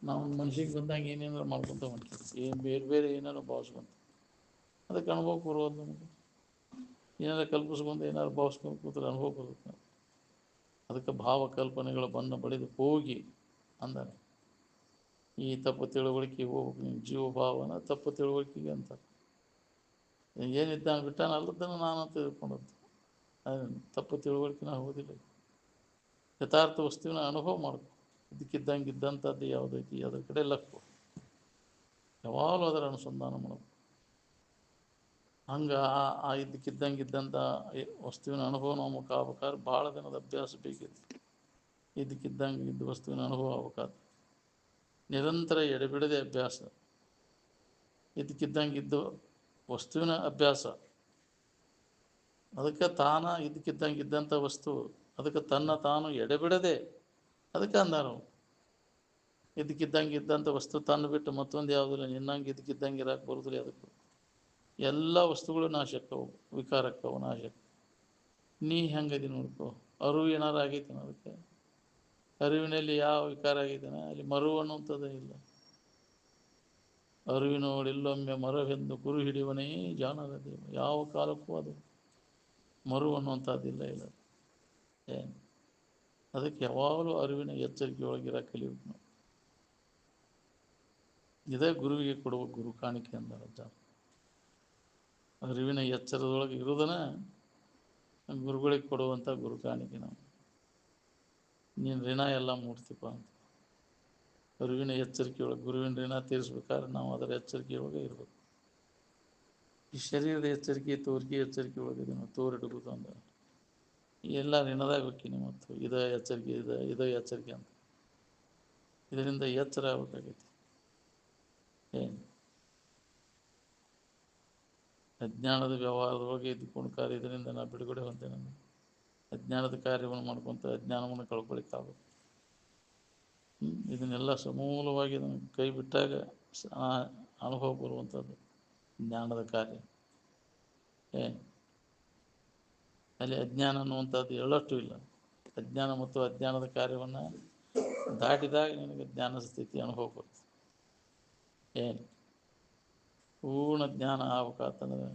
ನಾವು ಮನ್ಸಿಗೆ ಬಂದಾಗ ಏನೇನಾರು ಮಾಡ್ಕೊತ ಹೊಂಟೀವಿ, ಏನು ಬೇರೆ ಬೇರೆ ಏನಾರು ಭಾವಿಸ್ಕೊಂತ, ಅದಕ್ಕೆ ಅನುಭವ ಬರುವುದು ನಮಗೆ. ಏನಾರು ಕಲ್ಪಿಸ್ಕೊಂಡು ಏನಾರು ಭಾವಿಸ್ಕೊಂಡು ಕೂತ್ರೆ ಅನುಭವ ಬರುತ್ತೆ. ಅದಕ್ಕೆ ಭಾವಕಲ್ಪನೆಗಳ ಬಣ್ಣ ಬಳಿದು ಹೋಗಿ ಅಂದಾನೆ. ಈ ತಪ್ಪು ತಿಳುವಳಿಕೆಗೆ ಹೋಗ್ಬೇಕು, ನೀವು ಜೀವಭಾವನ ತಪ್ಪು ತಿಳುವಳಿಕೆಗೆ ಅಂತಾರೆ. ಏನಿದ್ದಾನೆ ಬಿಟ್ಟಾನ ಅಲ್ಲದನ್ನು ನಾನು ತಿಳ್ಕೊಂಡದ್ದು, ತಪ್ಪು ತಿಳುವಳಿಕೆ ನಾವು ಹೋಗೋದಿಲ್ಲ. ಯಥಾರ್ಥ ವಸ್ತುವಿನ ಅನುಭವ ಮಾಡಬೇಕು. ಇದಕ್ಕಿದ್ದಂಗೆ ಇದ್ದಂಥದ್ದು ಯಾವುದೈತಿ ಅದರ ಕಡೆ ಲಕ್ಕು, ಯಾವಾಗಲೂ ಅದರ ಅನುಸಂಧಾನ ಮಾಡಬೇಕು. ಹಂಗೆ ಆ ಇದಕ್ಕಿದ್ದಂಗೆ ಇದ್ದಂಥ ವಸ್ತುವಿನ ಅನುಭವ ನಮಗೆ ಆಗ್ಬೇಕಾದ್ರೆ ಭಾಳ ದಿನದ ಅಭ್ಯಾಸ ಬೇಕಿತ್ತು. ಇದಕ್ಕಿದ್ದಂಗೆ ಇದ್ದ ವಸ್ತುವಿನ ಅನುಭವ ಆಗ್ಬೇಕಾದ್ರೆ ನಿರಂತರ ಎಡೆಬಿಡದೆ ಅಭ್ಯಾಸ. ಇದಕ್ಕಿದ್ದಂಗೆ ಇದ್ದು ವಸ್ತುವಿನ ಅಭ್ಯಾಸ, ಅದಕ್ಕೆ ಇದಕ್ಕಿದ್ದಂಗೆ ಇದ್ದಂಥ ವಸ್ತು ಅದಕ್ಕೆ ತನ್ನ ತಾನು ಎಡೆಬಿಡದೆ, ಅದಕ್ಕೆ ಅಂದಾರು ಇದಕ್ಕಿದ್ದಂಗೆ ಇದ್ದಂಥ ವಸ್ತು ತನ್ನ ಬಿಟ್ಟು ಮತ್ತೊಂದು ಯಾವುದಿಲ್ಲ, ನಿನ್ನಂಗೆ ಇದಕ್ಕಿದ್ದಂಗೆ ಇರಕ್ಕೆ ಬರೋದಿಲ್ಲ. ಅದಕ್ಕೆ ಎಲ್ಲ ವಸ್ತುಗಳು ನಾಶಕ್ಕವು, ವಿಕಾರಕ್ಕವು, ನಾಶಕ್ಕೆ. ನೀ ಹೆಂಗದಿ ನೋಡ್ಕೋ, ಅರಿವು ಏನಾರು ಆಗೈತೇನೆ ಅದಕ್ಕೆ? ಅರಿವಿನಲ್ಲಿ ಯಾವ ವಿಕಾರ ಆಗೈತೇನೆ? ಅಲ್ಲಿ ಮರು ಅನ್ನುವಂಥದ್ದೇ ಇಲ್ಲ. ಅರಿವಿನೋಡಿಲ್ಲೊಮ್ಮೆ ಮರವೆಂದು ಗುರು ಹಿಡಿಯವನೇ ಜಾಣರ ದೇವ. ಯಾವ ಕಾಲಕ್ಕೂ ಅದು ಮರು ಅನ್ನುವಂಥದ್ದಿಲ್ಲ. ಇಲ್ಲ ಏನು ಅದಕ್ಕೆ ಯಾವಾಗಲೂ ಅರಿವಿನ ಎಚ್ಚರಿಕೆಯೊಳಗಿರ ಕಲಿಬೇಕು ನಾವು. ಇದೇ ಗುರುವಿಗೆ ಕೊಡುವ ಗುರು ಕಾಣಿಕೆ ಅಂದಾರ ಜನ. ಅರಿವಿನ ಎಚ್ಚರದೊಳಗೆ ಇರೋದನ್ನ ಗುರುಗಳಿಗೆ ಕೊಡುವಂಥ ಗುರು ಕಾಣಿಕೆ ನಾವು. ನೀನು ಋಣ ಎಲ್ಲ ಮೂಡ್ತೀಪ ಅಂತ. ಅರಿವಿನ ಎಚ್ಚರಿಕೆಯೊಳಗೆ ಗುರುವಿನ ಋಣ ತೀರಿಸ್ಬೇಕಾದ್ರೆ ನಾವು ಅದರ ಎಚ್ಚರಿಕೆಯೊಳಗೆ ಇರಬೇಕು. ಈ ಶರೀರದ ಎಚ್ಚರಿಕೆ ತೋರಿಕೆ ಎಚ್ಚರಿಕೆ ಒಳಗಿದೆ ನಾವು ತೋರಿಡುವುದು ಅಂದ್ರೆ ಎಲ್ಲ ಋಣದಾಗ ಹೋಗ್ತೀನಿ. ಮತ್ತು ಇದೇ ಎಚ್ಚರಿಕೆ ಇದೇ ಎಚ್ಚರಿಕೆ ಅಂತ ಇದರಿಂದ ಎಚ್ಚರ ಆಗಬೇಕಾಗೈತಿ. ಏನು ಅಜ್ಞಾನದ ವ್ಯವಹಾರದೊಳಗೆ ಇದ್ದುಕೊಂಡು ಕಾರ್ಯ, ಇದರಿಂದ ನಾನು ಬಿಡುಗಡೆ ಹೊಂದೇನೆ. ಅಜ್ಞಾನದ ಕಾರ್ಯವನ್ನು ಮಾಡ್ಕೊತ ಅಜ್ಞಾನವನ್ನು ಕಳ್ಕೊಳ್ಳಿಕ್ಕಾಗಬೇಕು. ಇದನ್ನೆಲ್ಲ ಸಮೂಲವಾಗಿ ನಮಗೆ ಕೈ ಬಿಟ್ಟಾಗ ಅನುಭವ ಬರುವಂಥದ್ದು ಜ್ಞಾನದ ಕಾರ್ಯ. ಏನು ಅಲ್ಲಿ ಅಜ್ಞಾನ ಅನ್ನುವಂಥದ್ದು ಎಳ್ಳಷ್ಟು ಇಲ್ಲ. ಅಜ್ಞಾನ ಮತ್ತು ಅಜ್ಞಾನದ ಕಾರ್ಯವನ್ನು ದಾಟಿದಾಗ ನಿನಗೆ ಜ್ಞಾನದ ಸ್ಥಿತಿ ಅನುಭವ ಬರುತ್ತೆ. ಏನು ಪೂರ್ಣ ಜ್ಞಾನ ಆಗ್ಬೇಕಾತಂದ್ರೆ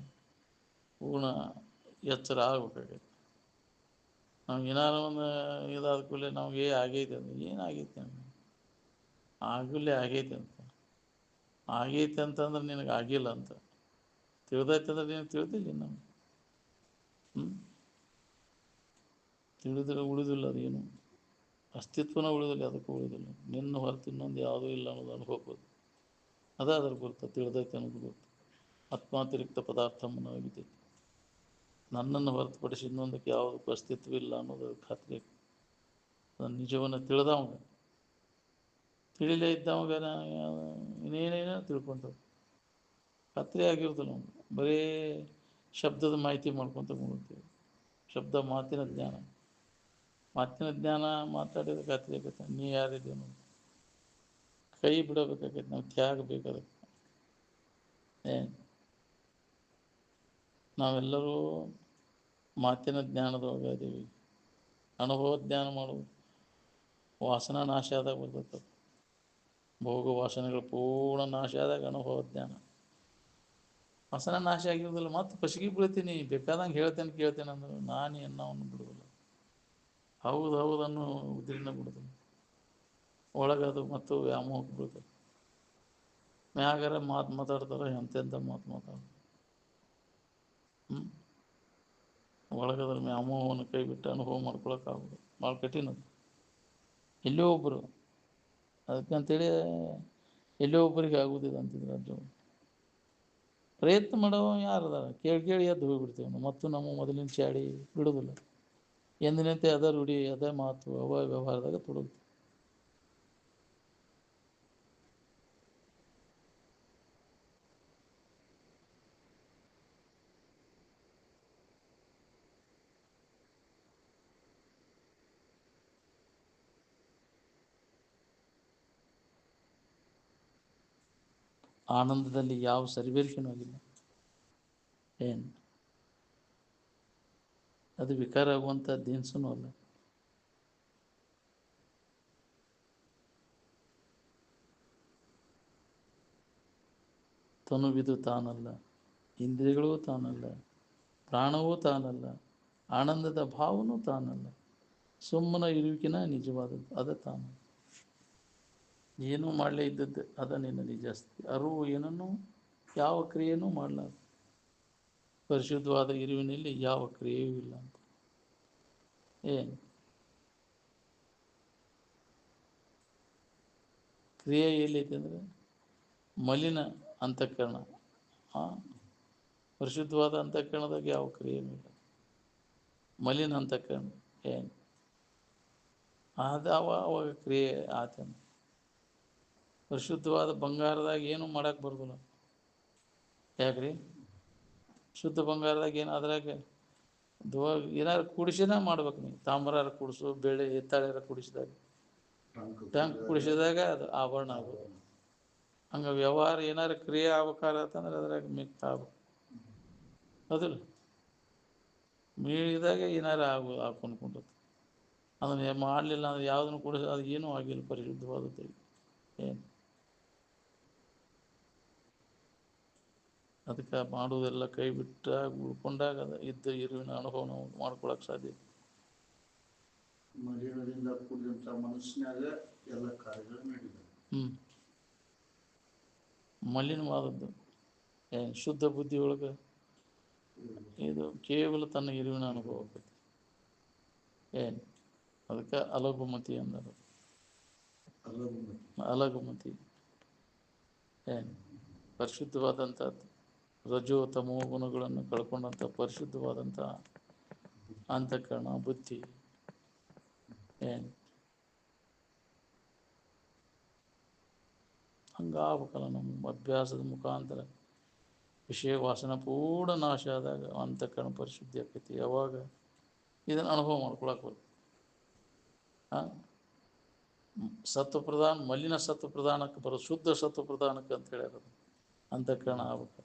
ಪೂರ್ಣ ಎಚ್ಚರ ಆಗ್ಬೇಕಾಗೈತೆ. ನಮ್ಗೆ ಏನಾರು ಒಂದು ಇದಾದ ಕೂಡಲೇ ನಮಗೆ ಆಗೈತೆ ಅಂದ್ರೆ ಏನಾಗೈತೆ ನಮಗೆ ಆಗಲೇ ಆಗೈತೆ ಅಂತ. ಆಗೈತೆ ಅಂತಂದ್ರೆ ನಿನಗೆ ಆಗಿಲ್ಲ ಅಂತ. ತಿಳಿದೈತೆ ಅಂದ್ರೆ ನೀನು ತಿಳಿದಿಲ್ಲ ನಮಗೆ. ತಿಳಿದ್ರೆ ಉಳಿದಿಲ್ಲ, ಅದೇನು ಅಸ್ತಿತ್ವನ ಉಳಿದಿಲ್ಲ, ಅದಕ್ಕೆ ಉಳಿದಿಲ್ಲ. ನಿನ್ನ ಹೊರತು ಇನ್ನೊಂದು ಯಾವುದೂ ಇಲ್ಲ ಅನ್ನೋದು ಅನುಭವ. ಅದೇ ಅದ್ರ ಗುರುತು, ತಿಳಿದೈತೆ ಅನ್ನೋದು ಗುರುತು. ಆತ್ಮಾತಿರಿಕ್ತ ಪದಾರ್ಥ ಮನೋವಿದೆ, ನನ್ನನ್ನು ಹೊರತುಪಡಿಸಿ ಇನ್ನೊಂದಕ್ಕೆ ಯಾವುದಕ್ಕೂ ಅಸ್ತಿತ್ವವಿಲ್ಲ ಅನ್ನೋದು ಖಾತ್ರಿ. ಅದನ್ನು ನಿಜವನ್ನು ತಿಳಿದವಾಗ, ತಿಳಿಲೇ ಇದ್ದವಾಗ ಇನ್ನೇನೇನೋ ತಿಳ್ಕೊಂತ ಖಾತ್ರಿ ಆಗಿರೋದಿಲ್ಲ. ನಮ್ಗೆ ಬರೀ ಶಬ್ದದ ಮಾಹಿತಿ ಮಾಡ್ಕೊತ ಹೋಗ್ತೀವಿ. ಶಬ್ದ ಮಾತಿನ ಜ್ಞಾನ, ಮಾತಿನ ಜ್ಞಾನ ಮಾತಾಡಿದ್ರೆ ಖಾತ್ರಿ ಆಗೈತೆ ನೀ ಯಾರಿದ್ದೀವಿ ನಾವು. ಕೈ ಬಿಡಬೇಕಾಗೈತೆ ನಾವು, ತ್ಯಾಗ ಬೇಕಾದಕ್ಕೆ. ಏನು ನಾವೆಲ್ಲರೂ ಮಾತಿನ ಜ್ಞಾನದೊಳಗೆ ಇದ್ದೀವಿ. ಅನುಭವ ಜ್ಞಾನ ಮಾಡೋದು ವಾಸನಾ ನಾಶ ಆದಾಗ ಬರ್ತದೆ. ಭೋಗ ವಾಸನೆಗಳು ಪೂರ್ಣ ನಾಶ ಆದಾಗ ಅನುಭವ ಜ್ಞಾನ. ವಾಸನ ನಾಶ ಆಗಿರೋದಿಲ್ಲ, ಮತ್ತು ಪಸಿಗೆ ಬೀಳ್ತೀನಿ, ಬೇಕಾದಂಗೆ ಹೇಳ್ತೇನೆ ಕೇಳ್ತೇನೆ ಅಂದ್ರೆ ನಾನು ಎನ್ನವನ್ನು ಬಿಡೋದಿಲ್ಲ. ಹೌದು ಹೌದನ್ನು ಉದ್ರಿನ ಬಿಡೋದಿಲ್ಲ. ಒಳಗದು ಮತ್ತು ವ್ಯಾಮೋಹಕ್ಕೆ ಬೀಳ್ತದೆ. ಮ್ಯಾಗಾರ ಮಾತು ಮಾತಾಡ್ತಾರೆ, ಎಂತೆಂಥ ಮಾತು ಮಾತಾಡ್ತಾರೆ. ಒಳಗದ್ರ ವ್ಯಾಮೋಹವನ್ನು ಕೈ ಬಿಟ್ಟು ಅನುಭವ ಮಾಡ್ಕೊಳಕ್ಕಾಗೋದು ಭಾಳ ಕಠಿಣ. ಅದು ಎಲ್ಲೋ ಒಬ್ಬರು ಅದಕ್ಕಂತೇಳಿ ಎಲ್ಲೋ ಒಬ್ಬರಿಗೆ ಆಗೋದಿಲ್ಲ ಅಂತಿದ್ರು. ಅದು ಪ್ರಯತ್ನ ಮಾಡೋ ಯಾರದ ಕೇಳಿ ಕೇಳಿ ಎದ್ದು ಹೋಗಿಬಿಡ್ತೇವೆ ನಾವು. ಮತ್ತು ನಮ್ಮ ಮೊದಲಿನ ಚಾಡಿ ಬಿಡೋದಿಲ್ಲ. ಎಂದಿನಂತೆ ಅದ ರೂಢಿ, ಅದೇ ಮಾತು, ವ್ಯವಹಾರದಾಗ ತೊಡಗ್ತೀವಿ. ಆನಂದದಲ್ಲಿ ಯಾವ ಸರಿಬೇರಿಕೆನೂ ಆಗಿಲ್ಲ. ಏನು ಅದು ವಿಕಾರ ಆಗುವಂಥ ದಿನಸೂ ಅಲ್ಲ. ತನುವಿದು ತಾನಲ್ಲ, ಇಂದ್ರಿಯಗಳೂ ತಾನಲ್ಲ, ಪ್ರಾಣವೂ ತಾನಲ್ಲ, ಆನಂದದ ಭಾವನೂ ತಾನಲ್ಲ. ಸುಮ್ಮನ ಇರುವಿಕಿನ ನಿಜವಾದದ್ದು ಅದ ತಾನು. ಏನೂ ಮಾಡಲೇ ಇದ್ದದ್ದು ಅದ ನಿನ್ನ ನಿಜಾಸ್ತಿ. ಅರಿವು ಏನನ್ನು ಯಾವ ಕ್ರಿಯೆನೂ ಮಾಡಲಾರ. ಪರಿಶುದ್ಧವಾದ ಇರುವಿನಲ್ಲಿ ಯಾವ ಕ್ರಿಯೆಯೂ ಇಲ್ಲ ಅಂತ. ಏನು ಕ್ರಿಯೆ ಎಲ್ಲೈತೆ ಅಂದರೆ ಮಲಿನ ಅಂತಃಕರಣ. ಪರಿಶುದ್ಧವಾದ ಅಂತಃಕರಣದಾಗ ಯಾವ ಕ್ರಿಯೆನೂ ಇಲ್ಲ. ಮಲಿನ ಅಂತಃಕರಣ ಏನು ಅವಾಗ ಕ್ರಿಯೆ ಆತನ. ಪರಿಶುದ್ಧವಾದ ಬಂಗಾರದಾಗ ಏನು ಮಾಡಕ್ಕೆ ಬರೋದಿಲ್ಲ. ಯಾಕ್ರಿ? ಶುದ್ಧ ಬಂಗಾರದಾಗ ಏನು ಅದ್ರಾಗ ಏನಾರು ಕುಡಿಸಿನ ಮಾಡ್ಬೇಕು. ನೀವು ತಾಮ್ರಾರ ಕುಡಿಸು, ಬೆಳೆ ಹಿತ್ತಾಳ್ಯಾರ ಕುಡಿಸಿದಾಗ, ಟಂಕ್ ಕುಡಿಸಿದಾಗ ಅದು ಆಭರಣ ಆಗೋದು. ಹಂಗೆ ವ್ಯವಹಾರ ಏನಾರು ಕ್ರಿಯೆ ಆಗ್ಬೇಕಾರತ್ತಂದ್ರೆ ಅದ್ರಾಗ ಮಿಕ್ಸ್ ಆಗ್ಬೇಕು. ಹೌದಿಲ್ಲ? ಮೀಳಿದಾಗ ಏನಾರು ಹಾಕೊಂಡ್ಕೊಂಡದ್ದು ಅದನ್ನು ಮಾಡಲಿಲ್ಲ ಅಂದ್ರೆ ಯಾವುದನ್ನು ಕುಡಿಸ ಅದು ಏನೂ ಆಗಿಲ್ಲ ಪರಿಶುದ್ಧವಾದದ್ದು. ಏನು ಅದಕ್ಕೆ ಮಾಡುವುದೆಲ್ಲ ಕೈ ಬಿಟ್ಟಾಗ ಉಳ್ಕೊಂಡಾಗ ಅದ ಇದ್ದ ಇರುವಿನ ಅನುಭವ ನಾವು ಮಾಡ್ಕೊಳಕ್ಕೆ ಸಾಧ್ಯ. ಮಲಿನದಿಂದ ಕೂಡಿದಂಥ ಮನಸ್ಸಿನಾಗ ಎಲ್ಲ ಕಾರ್ಯಗಳು ನಡೆದಿದೆ. ಮಲಿನವಾದದ್ದು ಏನು ಶುದ್ಧ ಬುದ್ಧಿಯೊಳಗೆ ಇದು ಕೇವಲ ತನ್ನ ಇರುವಿನ ಅನುಭವ ಆಕೈತಿ. ಏನು ಅದಕ್ಕೆ ಅಲಗುಮತಿ ಅಂದರು. ಅಲಗುಮತಿ ಏನು ಪರಿಶುದ್ಧವಾದಂಥದ್ದು ರಜೋ ತಮೋ ಗುಣಗಳನ್ನು ಕಳ್ಕೊಂಡಂಥ ಪರಿಶುದ್ಧವಾದಂಥ ಅಂತಃಕರಣ ಬುದ್ಧಿ. ಏನು ಹಂಗಾಗಬೇಕಲ್ಲ ನಮ್ಮ ಅಭ್ಯಾಸದ ಮುಖಾಂತರ ವಿಷಯ ವಾಸನ ಪೂರ್ಣ ನಾಶ ಆದಾಗ ಅಂತಃಕರಣ ಪರಿಶುದ್ಧಿ ಆಕೈತಿ. ಯಾವಾಗ ಇದನ್ನು ಅನುಭವ ಮಾಡ್ಕೊಳಕ್ಕೆ ಬರ್ತದೆ. ಸತ್ವಪ್ರಧಾನ ಮಲಿನ ಸತ್ವಪ್ರಧಾನಕ್ಕೆ ಬರೋದು ಶುದ್ಧ ಸತ್ವಪ್ರಧಾನಕ್ಕೆ ಅಂತ ಹೇಳ್ಯಾರ. ಅಂತಃಕರಣ ಆಗ್ಬೇಕು.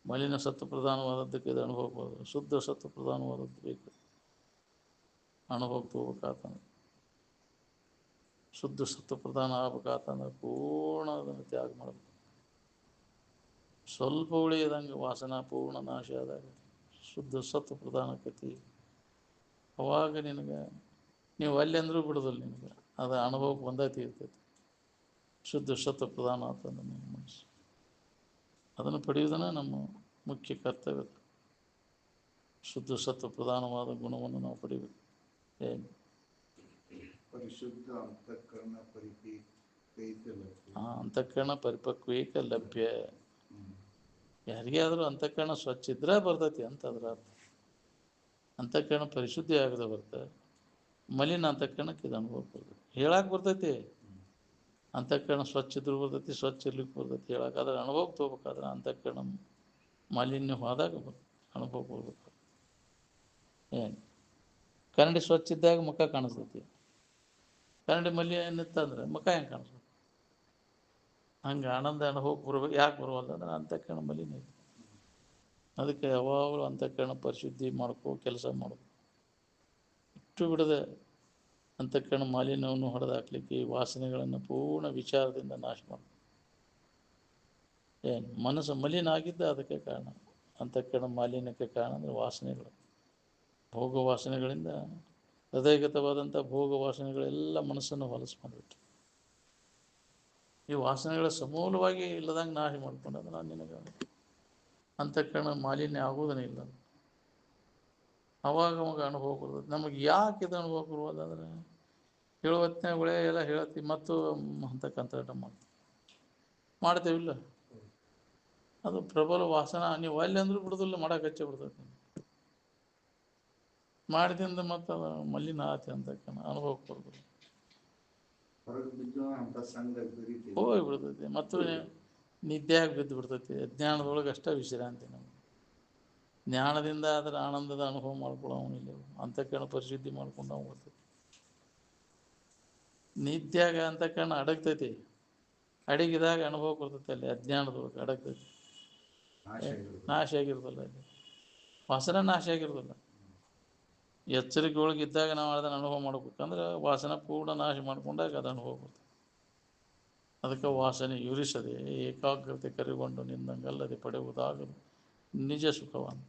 ಮಲಿನ ಸತ್ವಪ್ರಧಾನವಾದದ್ದಕ್ಕೆ ಇದು ಅನುಭವ ಬರೋದು. ಶುದ್ಧ ಸತ್ವಪ್ರಧಾನವಾದದ್ದು ಬೇಕು ಅನುಭವಕ್ಕೆ ಹೋಗ್ಬೇಕಾತಂದ್ರೆ. ಶುದ್ಧ ಸತ್ವಪ್ರಧಾನ ಆಗ್ಬೇಕಾತಂದ್ರೆ ಪೂರ್ಣ ಅದನ್ನು ತ್ಯಾಗ ಮಾಡಬೇಕು. ಸ್ವಲ್ಪ ಉಳಿಯದಂಗೆ ವಾಸನ ಪೂರ್ಣ ನಾಶ ಆದಾಗ ಶುದ್ಧ ಸತ್ವಪ್ರಧಾನಕತಿ. ಅವಾಗ ನಿನಗೆ ನೀವು ಅಲ್ಲಿ ಅಂದರೂ ಬಿಡೋದಿಲ್ಲ. ನಿನಗೆ ಅದು ಅನುಭವಕ್ಕೆ ಬಂದೈತಿ ಇರ್ತೈತಿ. ಶುದ್ಧ ಸತ್ವಪ್ರಧಾನ ಆತಂದ್ರೆ ನಿಮ್ಮ ಮನಸ್ಸು ಅದನ್ನು ಪಡೆಯುವುದನ್ನು ನಮ್ಮ ಮುಖ್ಯ ಕರ್ತವ್ಯ. ಶುದ್ಧ ಸತ್ವಪ್ರಧಾನವಾದ ಗುಣವನ್ನು ನಾವು ಪಡಿಬೇಕು. ಏನು ಪರಿಶುದ್ಧ ಅಂತಃಕರಣ ಅಂತಃಕರಣ ಪರಿಪಕ್ವೈಕ ಲಭ್ಯ. ಯಾರಿಗೇ ಆದರೂ ಅಂತಃಕರಣ ಸ್ವಚ್ಛ ಇದ್ರೆ ಬರ್ತೈತಿ ಅಂತ ಅದ್ರ ಅರ್ಥ. ಅಂತಃಕರಣ ಪರಿಶುದ್ಧಿ ಆಗದೆ ಬರ್ತದೆ. ಮಲಿನ ಅಂತಃಕರಣಕ್ಕೆ ಇದು ಅನುಭವ ಬರ್ತೈತಿ. ಹೇಳಕ್ಕೆ ಬರ್ತೈತಿ ಅಂತಃಕರಣ ಸ್ವಚ್ಛ ಇದ್ರೂ ಬರ್ತೈತಿ, ಸ್ವಚ್ಛ ಇರ್ಲಿಕ್ಕೆ ಬರ್ತೈತಿ ಹೇಳಕ್ಕೆ. ಅದ್ರ ಅನುಭವಕ್ಕೆ ತಗೋಬೇಕಾದ್ರೆ ಅಂತಃಕರಣ ಮಾಲಿನ್ಯ ಹೋದಾಗ ಅನುಭವ ಬರ್ಬೇಕು. ಏನು ಕನ್ನಡಿ ಸ್ವಚ್ಛ ಇದ್ದಾಗ ಮುಖ ಕಾಣಿಸ್ತೈತಿ. ಕನ್ನಡಿ ಮಲಿನ ಇತ್ತಂದ್ರೆ ಮುಖ ಹೆಂಗೆ ಕಾಣಿಸ್ತೈತಿ? ಹಂಗೆ ಆನಂದ ಅನುಭವಕ್ಕೆ ಬರ್ಬೇಕು. ಯಾಕೆ ಬರುವಲ್ಲ ಅಂದ್ರೆ ಅಂತಃಕರಣ ಮಲಿನ ಇದೆ. ಅದಕ್ಕೆ ಯಾವಾಗಲೂ ಅಂತಃಕರಣ ಪರಿಶುದ್ಧಿ ಮಾಡ್ಕೋ ಕೆಲಸ ಮಾಡ್ಕೋ. ಇಟ್ಟು ಬಿಡದೆ ಅಂತಃಕರಣ ಮಾಲಿನ್ಯವನ್ನು ಹೊಡೆದಾಕ್ಲಿಕ್ಕೆ ಈ ವಾಸನೆಗಳನ್ನು ಪೂರ್ಣ ವಿಚಾರದಿಂದ ನಾಶ ಮಾಡ್ಕೋ. ಏನು ಮನಸ್ಸು ಮಲಿನ ಆಗಿದ್ದ ಅದಕ್ಕೆ ಕಾರಣ. ಅಂತಃಕರಣ ಮಾಲಿನ್ಯಕ್ಕೆ ಕಾರಣ ಅಂದರೆ ವಾಸನೆಗಳು, ಭೋಗ ವಾಸನೆಗಳಿಂದ ಹೃದಯಗತವಾದಂಥ ಭೋಗ ವಾಸನೆಗಳೆಲ್ಲ ಮನಸ್ಸನ್ನು ಹೊಲಸು ಮಾಡಿಬಿಟ್ಟು ಈ ವಾಸನೆಗಳ ಸಮೂಲವಾಗಿ ಇಲ್ಲದಂಗೆ ನಾಶ ಮಾಡ್ಕೊಂಡಂದ್ರೆ ನಾನು ನಿನಗೆ ಅಂತಃಕರಣ ಮಾಲಿನ್ಯ ಆಗೋದನ್ನೇ ಇಲ್ಲ. ಅವಾಗ ಅವಾಗ ಅನುಭವ ಬರ್ತದೆ. ನಮಗೆ ಯಾಕೆ ಇದು ಅನುಭವ ಬರುವುದಂದ್ರೆ ಹೇಳುವತ್ನಾಗ ಎಲ್ಲ ಹೇಳ್ತೀವಿ ಮತ್ತು ಅಂತಕ್ಕಂಥ ಮಾಡ್ತೇವಿಲ್ಲ. ಅದು ಪ್ರಬಲ ವಾಸನ. ನೀವು ಅಲ್ಲಿ ಅಂದ್ರೂ ಬಿಡೋದಿಲ್ಲ, ಮಾಡಕ್ಕೆ ಹಚ್ಚೆ ಬಿಡ್ತೈತೆ. ಮಾಡಿದಿಂದ ಮತ್ತು ಅದು ಮಲ್ಲಿನ ಆತಿ ಅಂತಕ್ಕಂಥ ಅನುಭವಕ್ಕೆ ಬರ್ಬೋದು. ಹೋಗಿ ಬಿಡ್ತೈತಿ ಮತ್ತು ನಿದ್ದೆಯಾಗಿ ಬಿದ್ದು ಬಿಡ್ತೈತಿ. ಜ್ಞಾನದೊಳಗೆ ಅಷ್ಟೇ ವಿಶ್ರಾಂತಿ. ನಮಗೆ ಜ್ಞಾನದಿಂದ ಅದರ ಆನಂದದ ಅನುಭವ ಮಾಡ್ಕೊಳ್ಳೋವನಿಲ್ಲ. ಅಂತಃಕರಣ ಪರಿಶುದ್ಧಿ ಮಾಡ್ಕೊಂಡು ನಾವು ಬರ್ತೈತಿ. ನಿತ್ಯಾಗ ಅಂತಃಕರಣ ಅಡಗ್ತೈತಿ. ಅಡಗಿದಾಗ ಅನುಭವ ಬರ್ತೈತಿ. ಅಲ್ಲಿ ಅಜ್ಞಾನದೊಳಗೆ ಅಡಗ್ತೈತಿ. ನಾಶ ಆಗಿರೋದಿಲ್ಲ. ಅಲ್ಲಿ ವಾಸನ ನಾಶ ಆಗಿರೋದಿಲ್ಲ. ಎಚ್ಚರಿಕೆ ಒಳಗಿದ್ದಾಗ ನಾವು ಅದನ್ನು ಅನುಭವ ಮಾಡ್ಬೇಕಂದ್ರೆ ವಾಸನ ಪೂರ್ಣ ನಾಶ ಮಾಡ್ಕೊಂಡಾಗ ಅದು ಅನುಭವ ಬರ್ತದೆ. ಅದಕ್ಕೆ ವಾಸನೆ ಯುರಿಸದೆ ಏಕಾಗ್ರತೆ ಕರಿಗೊಂಡು ನಿಂದಂಗಲ್ಲದೆ ಪಡೆಯುವುದಾಗದು ನಿಜ ಸುಖವನ್ನು.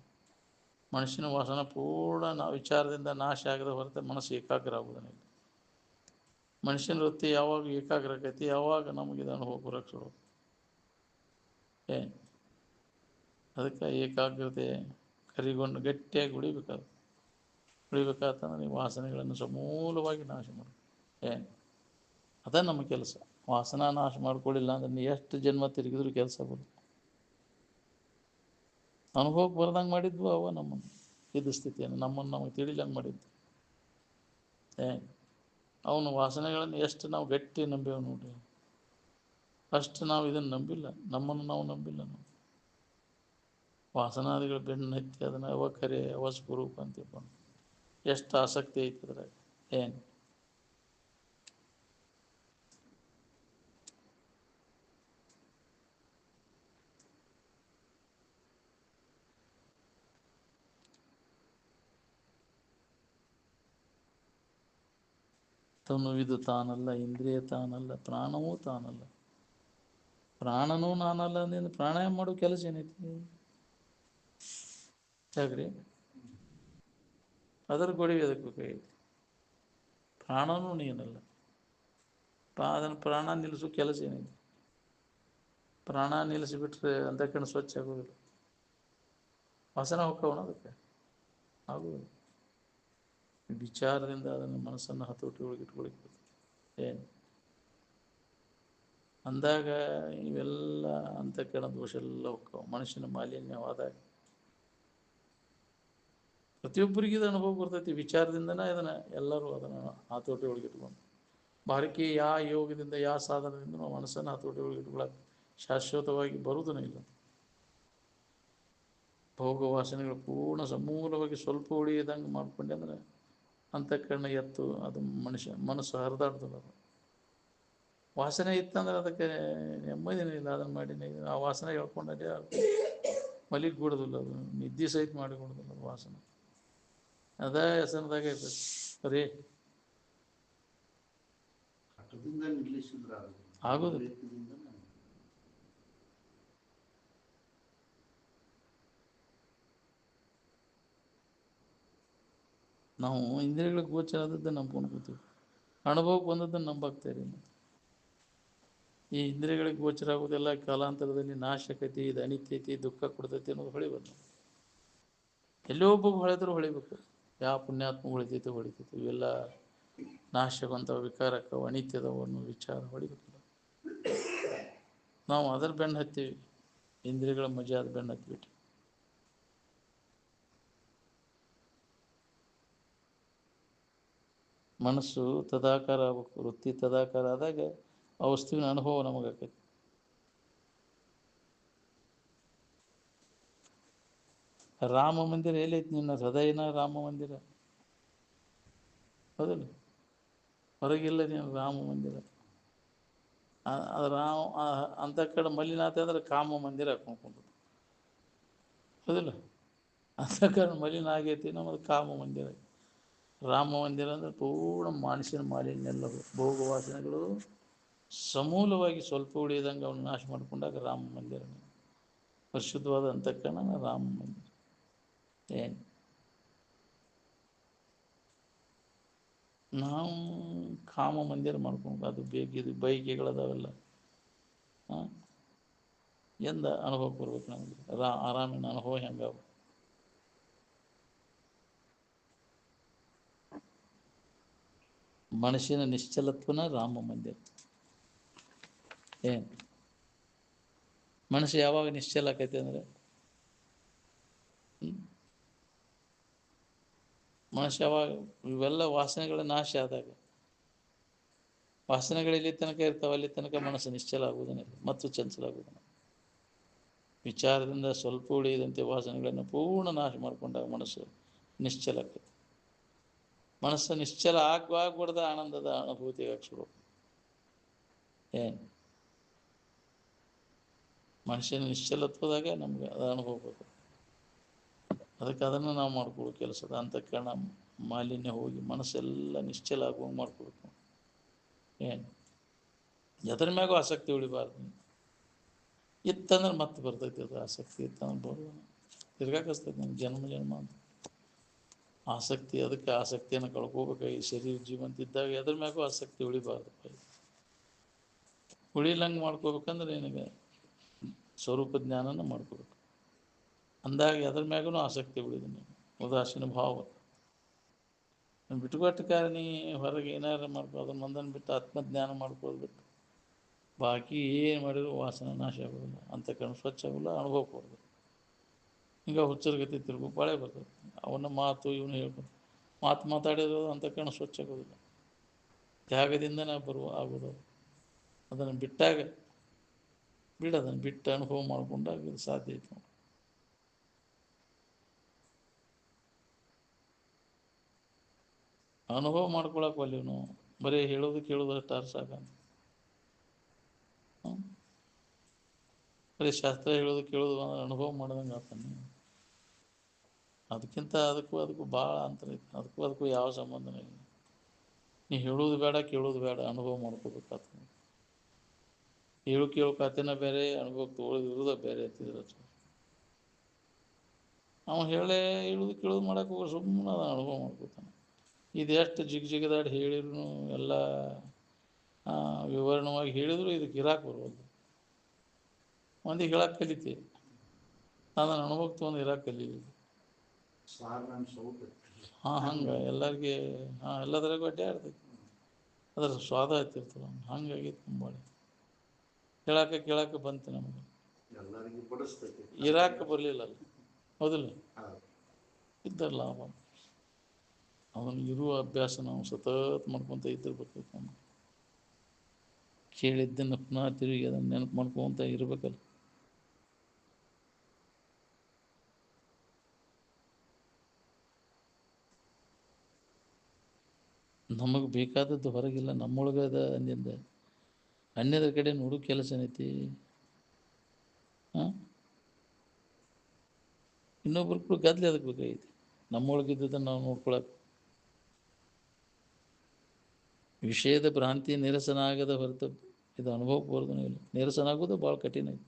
ಮನುಷ್ಯನ ವಾಸನ ಪೂರ್ಣ ವಿಚಾರದಿಂದ ನಾಶ ಆಗದ ಹೊರತು ಮನಸ್ಸು ಏಕಾಗ್ರ ಆಗುವುದಿಲ್ಲ. ಮನುಷ್ಯನ ವೃತ್ತಿ ಯಾವಾಗ ಏಕಾಗ್ರ ಆಕೈತಿ, ಯಾವಾಗ ನಮಗೆ ಅನುಭವ ರಕ್ಷಣೆ. ಅದಕ್ಕೆ ಏಕಾಗ್ರತೆ ಕರಿಗೊಂಡು ಗಟ್ಟಿಯಾಗಿ ಉಳಿಬೇಕಾತಂದ್ರೆ ನೀವು ವಾಸನೆಗಳನ್ನು ಸಮೂಲವಾಗಿ ನಾಶ ಮಾಡಿ. ಅದ ನಮ್ಮ ಕೆಲಸ. ವಾಸನಾ ನಾಶ ಮಾಡ್ಕೊಳ್ಳಿಲ್ಲ ಅಂದ್ರೆ ನೀ ಎಷ್ಟು ಜನ್ಮ ತಿರುಗಿದ್ರು ಕೆಲಸ ಬರುತ್ತೆ. ಅನುಭವಕ್ಕೆ ಬರ್ದಂಗೆ ಮಾಡಿದ್ವು ಅವ ನಮ್ಮನ್ನು, ಇದು ಸ್ಥಿತಿಯನ್ನು ನಮ್ಮನ್ನು ನಮಗೆ ತಿಳಿಲಂಗೆ ಮಾಡಿದ್ವು. ಅವನು ವಾಸನೆಗಳನ್ನು ಎಷ್ಟು ನಾವು ಗಟ್ಟಿ ನಂಬೇವು ನೋಡ್ರಿ, ಅಷ್ಟು ನಾವು ಇದನ್ನು ನಂಬಿಲ್ಲ, ನಮ್ಮನ್ನು ನಾವು ನಂಬಿಲ್ಲ. ನಾವು ವಾಸನಾದಿಗಳು ಬೆನ್ನು ಹತ್ತಿ ಅದನ್ನು ಅವಕರೆ ಅವಸ್ವರೂಪ ಅಂತ ತಿಳ್ಕೊಂಡು ಎಷ್ಟು ಆಸಕ್ತಿ ಐತಿ ಅದ್ರಾಗ. ತನುವಿದು ತಾನಲ್ಲ, ಇಂದ್ರಿಯ ತಾನಲ್ಲ, ಪ್ರಾಣವೂ ತಾನಲ್ಲ. ಪ್ರಾಣನೂ ನಾನಲ್ಲ ಅಂದಿಂದ ಪ್ರಾಣಾಯಾಮ ಮಾಡೋ ಕೆಲಸ ಏನೈತಿ ಯಾಕ್ರಿ? ಅದರ ಗೊಡವೆ ಅದಕ್ಕೆ ಬೇಕಾಗೈತಿ. ಪ್ರಾಣನೂ ನೀನಲ್ಲ. ಅದನ್ನು ಪ್ರಾಣ ನಿಲ್ಲಿಸೋ ಕೆಲಸ ಏನೈತಿ? ಪ್ರಾಣ ನಿಲ್ಲಿಸಿಬಿಟ್ರೆ ಅಂತಕಣ ಸ್ವಚ್ಛ ಆಗೋದಿಲ್ಲ, ವಾಸನ ಹೋಗ್ಕೋಣ ಅದಕ್ಕೆ ಆಗೋದಿಲ್ಲ. ವಿಚಾರದಿಂದ ಅದನ್ನು ಮನಸ್ಸನ್ನು ಹತೋಟಿ ಒಳಗೆ ಇಟ್ಕೊಳಿಕ್ಕೆ ಅಂದಾಗ ಇವೆಲ್ಲ ಅಂತಃಕರಣ ದೋಷ ಎಲ್ಲ ಹೋಗ್ತಾವೆ. ಮನುಷ್ಯನ ಮಾಲಿನ್ಯವಾದಾಗ ಪ್ರತಿಯೊಬ್ಬರಿಗೆ ಇದು ಅನುಭವ ಬರ್ತೈತಿ. ವಿಚಾರದಿಂದನೇ ಇದನ್ನು ಎಲ್ಲರೂ ಅದನ್ನು ಹತೋಟಿ ಒಳಗೆ ಇಟ್ಕೊಂಡು ಬಾರಿಕೆ ಯೋಗದಿಂದ ಸಾಧನದಿಂದ ನಾವು ಮನಸ್ಸನ್ನು ಹತೋಟಿ ಒಳಗೆ ಇಟ್ಕೊಳ್ಳೋಕೆ ಶಾಶ್ವತವಾಗಿ ಬರುವುದೂ ಇಲ್ಲ. ಭೋಗ ವಾಸನೆಗಳು ಪೂರ್ಣ ಸಮೂಲವಾಗಿ ಸ್ವಲ್ಪ ಉಳಿಯದಂಗೆ ಮಾಡ್ಕೊಂಡೆ ಅಂದರೆ ಅಂತಃಕರಣ ಎತ್ತು ಅದು ಮನಸ್ಸು ಹರಿದಾಡ್ತದೆ. ಅದು ವಾಸನೆ ಇತ್ತಂದ್ರೆ ಅದಕ್ಕೆ ನೆಮ್ಮದಿನೇ ಇಲ್ಲ. ಅದನ್ನು ಮಾಡಿ ಆ ವಾಸನೆ ಹೇಳ್ಕೊಂಡೇ ಮಲಿಗೆ ಕೊಡೋದಿಲ್ಲ, ಅದು ನಿದ್ದೆ ಸಹಿತ ಮಾಡಿಕೊಡೋದಿಲ್ಲ. ಅದು ವಾಸನೆ ಅದೇ ಹೆಸರದಾಗ ಇರ್ತದೆ ಬರೀ ಆಗೋದಿಲ್ಲ. ನಾವು ಇಂದ್ರಿಯಗಳಿಗೆ ಗೋಚರ ಆದದ್ದನ್ನು ನಂಬ್ಕೊಂಡು ಕೂತೀವಿ, ಅನುಭವಕ್ಕೆ ಬಂದದ್ದನ್ನು ನಂಬಾಕ್ತೇರಿ. ಈ ಇಂದ್ರಿಯಗಳಿಗೆ ಗೋಚರ ಆಗೋದೆಲ್ಲ ಕಾಲಾಂತರದಲ್ಲಿ ನಾಶ ಆಕೈತಿ, ಇದು ಅನಿತ್ಯೈತಿ, ದುಃಖ ಕೊಡ್ತೈತಿ ಅನ್ನೋದು ಹೊಳಿಬಾರ್ದು. ಎಲ್ಲೋ ಒಬ್ಬ ಹೊಳೆದ್ರು ಹೊಳಿಬೇಕು. ಯಾವ ಪುಣ್ಯಾತ್ಮ ಹೊಳಿತೈತೆ ಹೊಳಿತೈತೆ, ಇವೆಲ್ಲ ನಾಶವಂತ ವಿಕಾರಕ್ಕವು ಅನಿತ್ಯದವು ಅನ್ನೋ ವಿಚಾರ ಹೊಳಿಬೇಕಿಲ್ಲ. ನಾವು ಅದರ ಬೆನ್ನು ಹತ್ತೀವಿ, ಇಂದ್ರಿಯಗಳ ಮಜಾದ ಬೆನ್ನು ಹತ್ತಿಬಿಟ್ಟು. ಮನಸ್ಸು ತದಾಕಾರ ಆಗಬೇಕು. ವೃತ್ತಿ ತದಾಕಾರ ಆದಾಗ ಆ ವಸ್ತುವಿನ ಅನುಭವ ನಮಗಾಕೈತಿ. ರಾಮ ಮಂದಿರ ಎಲ್ಲೈತಿ? ನಿನ್ನ ಹೃದಯನ ರಾಮ ಮಂದಿರ ಹೌದಲ್ಲ? ಹೊರಗಿಲ್ಲ ನೀನು ರಾಮ ಮಂದಿರ. ರಾಮ ಅಂತ ಕಡೆ ಮಲ್ಲಿನಾಥ ಅಂದ್ರೆ ಕಾಮ ಮಂದಿರ ಹಾಕೊಂಡ್ಕೊಂಡು ಹೌದಿಲ್ಲ? ಅಂತ ಕಡೆ ಮಲಿನ ಆಗೈತಿ ನಮ್ಮದು ಕಾಮ ಮಂದಿರ. ರಾಮ ಮಂದಿರ ಅಂದರೆ ಪೂರ್ಣ ಮನುಷ್ಯನ ಮಾಲಿನ್ಯ ಎಲ್ಲ ಭೋಗ ವಾಸನೆಗಳು ಸಮೂಲವಾಗಿ ಸ್ವಲ್ಪ ಉಳಿಯದಂಗೆ ಅವನು ನಾಶ ಮಾಡಿಕೊಂಡಾಗ ರಾಮ ಮಂದಿರ, ಪರಿಶುದ್ಧವಾದ ಅಂತಃಕರಣ ರಾಮ ಮಂದಿರ. ನಾವು ಕಾಮ ಮಂದಿರ ಮಾಡ್ಕೊಂಡು ಅದು ಬೇಕಿದು ಬೈಕೆಗಳದಾವೆಲ್ಲ ಎಂದ ಅನುಭವ ಬರ್ಬೇಕು ನಮಗೆ. ಆರಾಮಿನ ಅನುಭವ ಹೆಂಗಾವ? ಮನಸ್ಸಿನ ನಿಶ್ಚಲತ್ವನ ರಾಮ ಮಂದಿರ. ಮನಸ್ಸು ಯಾವಾಗ ನಿಶ್ಚಲ ಆಕೈತಿ ಅಂದರೆ ಮನಸ್ಸು ಯಾವಾಗ ಇವೆಲ್ಲ ವಾಸನೆಗಳ ನಾಶ ಆದಾಗ, ವಾಸನೆಗಳಲ್ಲಿ ತನಕ ಇರ್ತಾವೆ ಅಲ್ಲಿ ತನಕ ಮನಸ್ಸು ನಿಶ್ಚಲ ಆಗುವುದನ್ನೇ ಮತ್ತು ಚಂಚಲ ಆಗುವುದನ್ನು. ವಿಚಾರದಿಂದ ಸ್ವಲ್ಪ ಉಳಿಯದಂತೆ ವಾಸನೆಗಳನ್ನು ಪೂರ್ಣ ನಾಶ ಮಾಡಿಕೊಂಡಾಗ ಮನಸ್ಸು ನಿಶ್ಚಲ ಆಕೈತಿ. ಮನಸ್ಸು ನಿಶ್ಚಲ ಆಗ್ಬಾರ್ದ ಆನಂದದ ಅನುಭೂತಿಗೆ ಶುರು. ಮನುಷ್ಯನ ನಿಶ್ಚಲತ್ವದಾಗ ನಮ್ಗೆ ಅದು ಅನುಭವ ಬೇಕು. ಅದಕ್ಕೆ ಅದನ್ನು ನಾವು ಮಾಡ್ಕೊಳ್ಳೋ ಕೆಲಸದ ಅಂತಃಕರಣ ಮಾಲಿನ್ಯ ಹೋಗಿ ಮನಸ್ಸೆಲ್ಲ ನಿಶ್ಚಲ ಆಗುವಂಗೆ ಮಾಡ್ಕೊಬೇಕು. ಎದ್ರ ಮ್ಯಾಗೂ ಆಸಕ್ತಿ ಉಳಿಬಾರ್ದು. ಇತ್ತಂದ್ರೆ ಮತ್ತೆ ಬರ್ತೈತಿ ಅದು ಆಸಕ್ತಿ ಇತ್ತಂದ್ರೆ ಬರೋದು ತಿರ್ಗಾಕಸ್ತೈತಿ ನಮ್ಗೆ ಜನ್ಮ ಜನ್ಮ ಅಂತ ಆಸಕ್ತಿ. ಅದಕ್ಕೆ ಆಸಕ್ತಿಯನ್ನು ಕಳ್ಕೋಬೇಕು. ಈ ಶರೀರ ಜೀವಂತ ಇದ್ದಾಗ ಎದ್ರ ಮ್ಯಾಗೂ ಆಸಕ್ತಿ ಉಳಿಬಾರ್ದು. ಉಳಿಲಂಗೆ ಮಾಡ್ಕೋಬೇಕಂದ್ರೆ ನಿನಗೆ ಸ್ವರೂಪ ಜ್ಞಾನನ ಮಾಡ್ಕೋಬೇಕು. ಅಂದಾಗ ಎದ್ರ ಮ್ಯಾಗೂ ಆಸಕ್ತಿ ಉಳಿದು ನೀವು ಉದಾಸೀನ ಭಾವ ಬಿಟ್ಟುಕೊಟ್ಟಕಾರಣಿ ಹೊರಗೆ ಏನಾರು ಮಾಡ್ಕೋ ಅದನ್ನ ಮಂದನ್ನು ಬಿಟ್ಟು ಆತ್ಮಜ್ಞಾನ ಮಾಡ್ಕೊಳ್ಳೋದು ಬಿಟ್ಟು ಬಾಕಿ ಏನು ಮಾಡಿದ್ರು ವಾಸನೆ ನಾಶ ಆಗೋದಿಲ್ಲ, ಅಂತಃಕರಣ ಸ್ವಚ್ಛ ಆಗೋಲ್ಲ, ಅನುಭವ ಕೊಡೋದು. ಹಿಂಗೆ ಹುಚ್ಚರ್ಗತಿ ತಿರುಗು ಬಾಳೆ ಬರ್ತದೆ. ಅವನ ಮಾತು ಇವನು ಹೇಳ್ಬೋದು, ಮಾತಾಡಿರೋದು ಅಂತಃಕರಣ ಸ್ವಚ್ಛ ಆಗೋದಿಲ್ಲ. ತ್ಯಾಗದಿಂದನೇ ಆಗೋದು. ಅದನ್ನು ಬಿಟ್ಟಾಗ ಅದನ್ನು ಬಿಟ್ಟು ಅನುಭವ ಮಾಡಿಕೊಂಡಾಗ ಇದು ಸಾಧ್ಯ ಐತೆ ನೋಡಿ. ಅನುಭವ ಮಾಡ್ಕೊಳಕ್ಕೆ ಒಲ್ಲೆವು ನಾವು, ಬರೀ ಹೇಳೋದು ಕೇಳೋದು ಅಷ್ಟು ಅರ್ಥ ಸಾಕಂತ. ಬರೀ ಶಾಸ್ತ್ರ ಹೇಳೋದು ಕೇಳೋದು ಅಂದ್ರೆ ಅನುಭವ ಮಾಡ್ದಂಗೆ ಆಗ್ತಾನೆ. ಅದಕ್ಕಿಂತ ಅದಕ್ಕೂ ಭಾಳ ಅಂತರ ಐತೆ. ಅದಕ್ಕೂ ಯಾವ ಸಂಬಂಧನೇ ಇಲ್ಲ. ನೀ ಹೇಳೋದು ಬೇಡ, ಕೇಳೋದು ಬೇಡ, ಅನುಭವ ಮಾಡ್ಕೋಬೇಕಾಗ್ತದೆ. ಕೇಳೋ ಕಥೆನ ಬೇರೆ, ಅನುಭವ ತೊಗೊಳ್ಳೋದು ಬೇರೆ ಅಂತಿದ್ರೆ ಅವ ಹೇಳೋದು ಕೇಳೋದು ಮಾಡೋಕೆ ಹೋಗೋ ಸುಮ್ಮನೆ ಅದು ಅನುಭವ ಮಾಡ್ಕೋತಾನೆ. ಇದು ಎಷ್ಟು ಜಿಗದಾಡಿ ಹೇಳಿದ್ರು ಎಲ್ಲ ವಿವರಣವಾಗಿ ಹೇಳಿದ್ರು ಇದಕ್ಕೆ ಇರಾಕೆ ಬರೋದು. ಮಂದಿಗೆ ಹೇಳಕ್ಕೆ ಕಲಿತೀವಿ, ಅದನ್ನು ಅನುಭವಕ್ಕೆ ತೊಗೊಂಡು ಇರಾಕೆ ಕಲೀಲಿ. ಹಂಗೆ ಎಲ್ಲರಿಗೆ ಎಲ್ಲದ್ರಾಗೂ ಅಡ್ಡಿ ಆಡ್ತೈತಿ. ಅದ್ರ ಸ್ವಾದ ಆಗ್ತಿರ್ತಲ್ಲ, ಹಂಗಾಗಿ ತುಂಬ ಕೇಳಕ್ಕೆ ಬಂತು ನಮಗೆ, ಇರಾಕೆ ಬರಲಿಲ್ಲ ಅಲ್ಲ, ಹೌದಿಲ್ಲ? ಇದ್ದ ಲಾಭ ಅವನು ಇರುವ ಅಭ್ಯಾಸ ನಾವು ಸತತ್ ಮಾಡ್ಕೊತ ಇದ್ದಿರ್ಬೇಕು. ನಮಗೆ ಕೇಳಿದ್ದನ್ನು ಪುನಃ ತಿರುಗಿ ಅದನ್ನು ನೆನಪು ಮಾಡ್ಕೊತ ಇರ್ಬೇಕಲ್ಲ. ನಮಗೆ ಬೇಕಾದದ್ದು ಹೊರಗಿಲ್ಲ, ನಮ್ಮೊಳಗದ ಅಂದಿಂದ ಅನ್ಯದ್ರ ಕಡೆ ನೋಡೋ ಕೆಲಸ ಏನೈತಿ. ಇನ್ನೊಬ್ರು ಕೂಡ ಗದ್ಲೆ ಅದಕ್ಕೆ ಬೇಕಾಗೈತಿ. ನಮ್ಮೊಳಗಿದ್ದದನ್ನು ನಾವು ನೋಡ್ಕೊಳಕ್ಕೆ. ವಿಷಯದ ಭ್ರಾಂತಿ ನಿರಸನ ಆಗದ ಹೊರತು ಇದು ಅನುಭವಕ್ಕೆ ಬರೋದೂ ಇಲ್ಲ. ನಿರಸನ ಆಗೋದು ಭಾಳ ಕಠಿಣ ಐತಿ.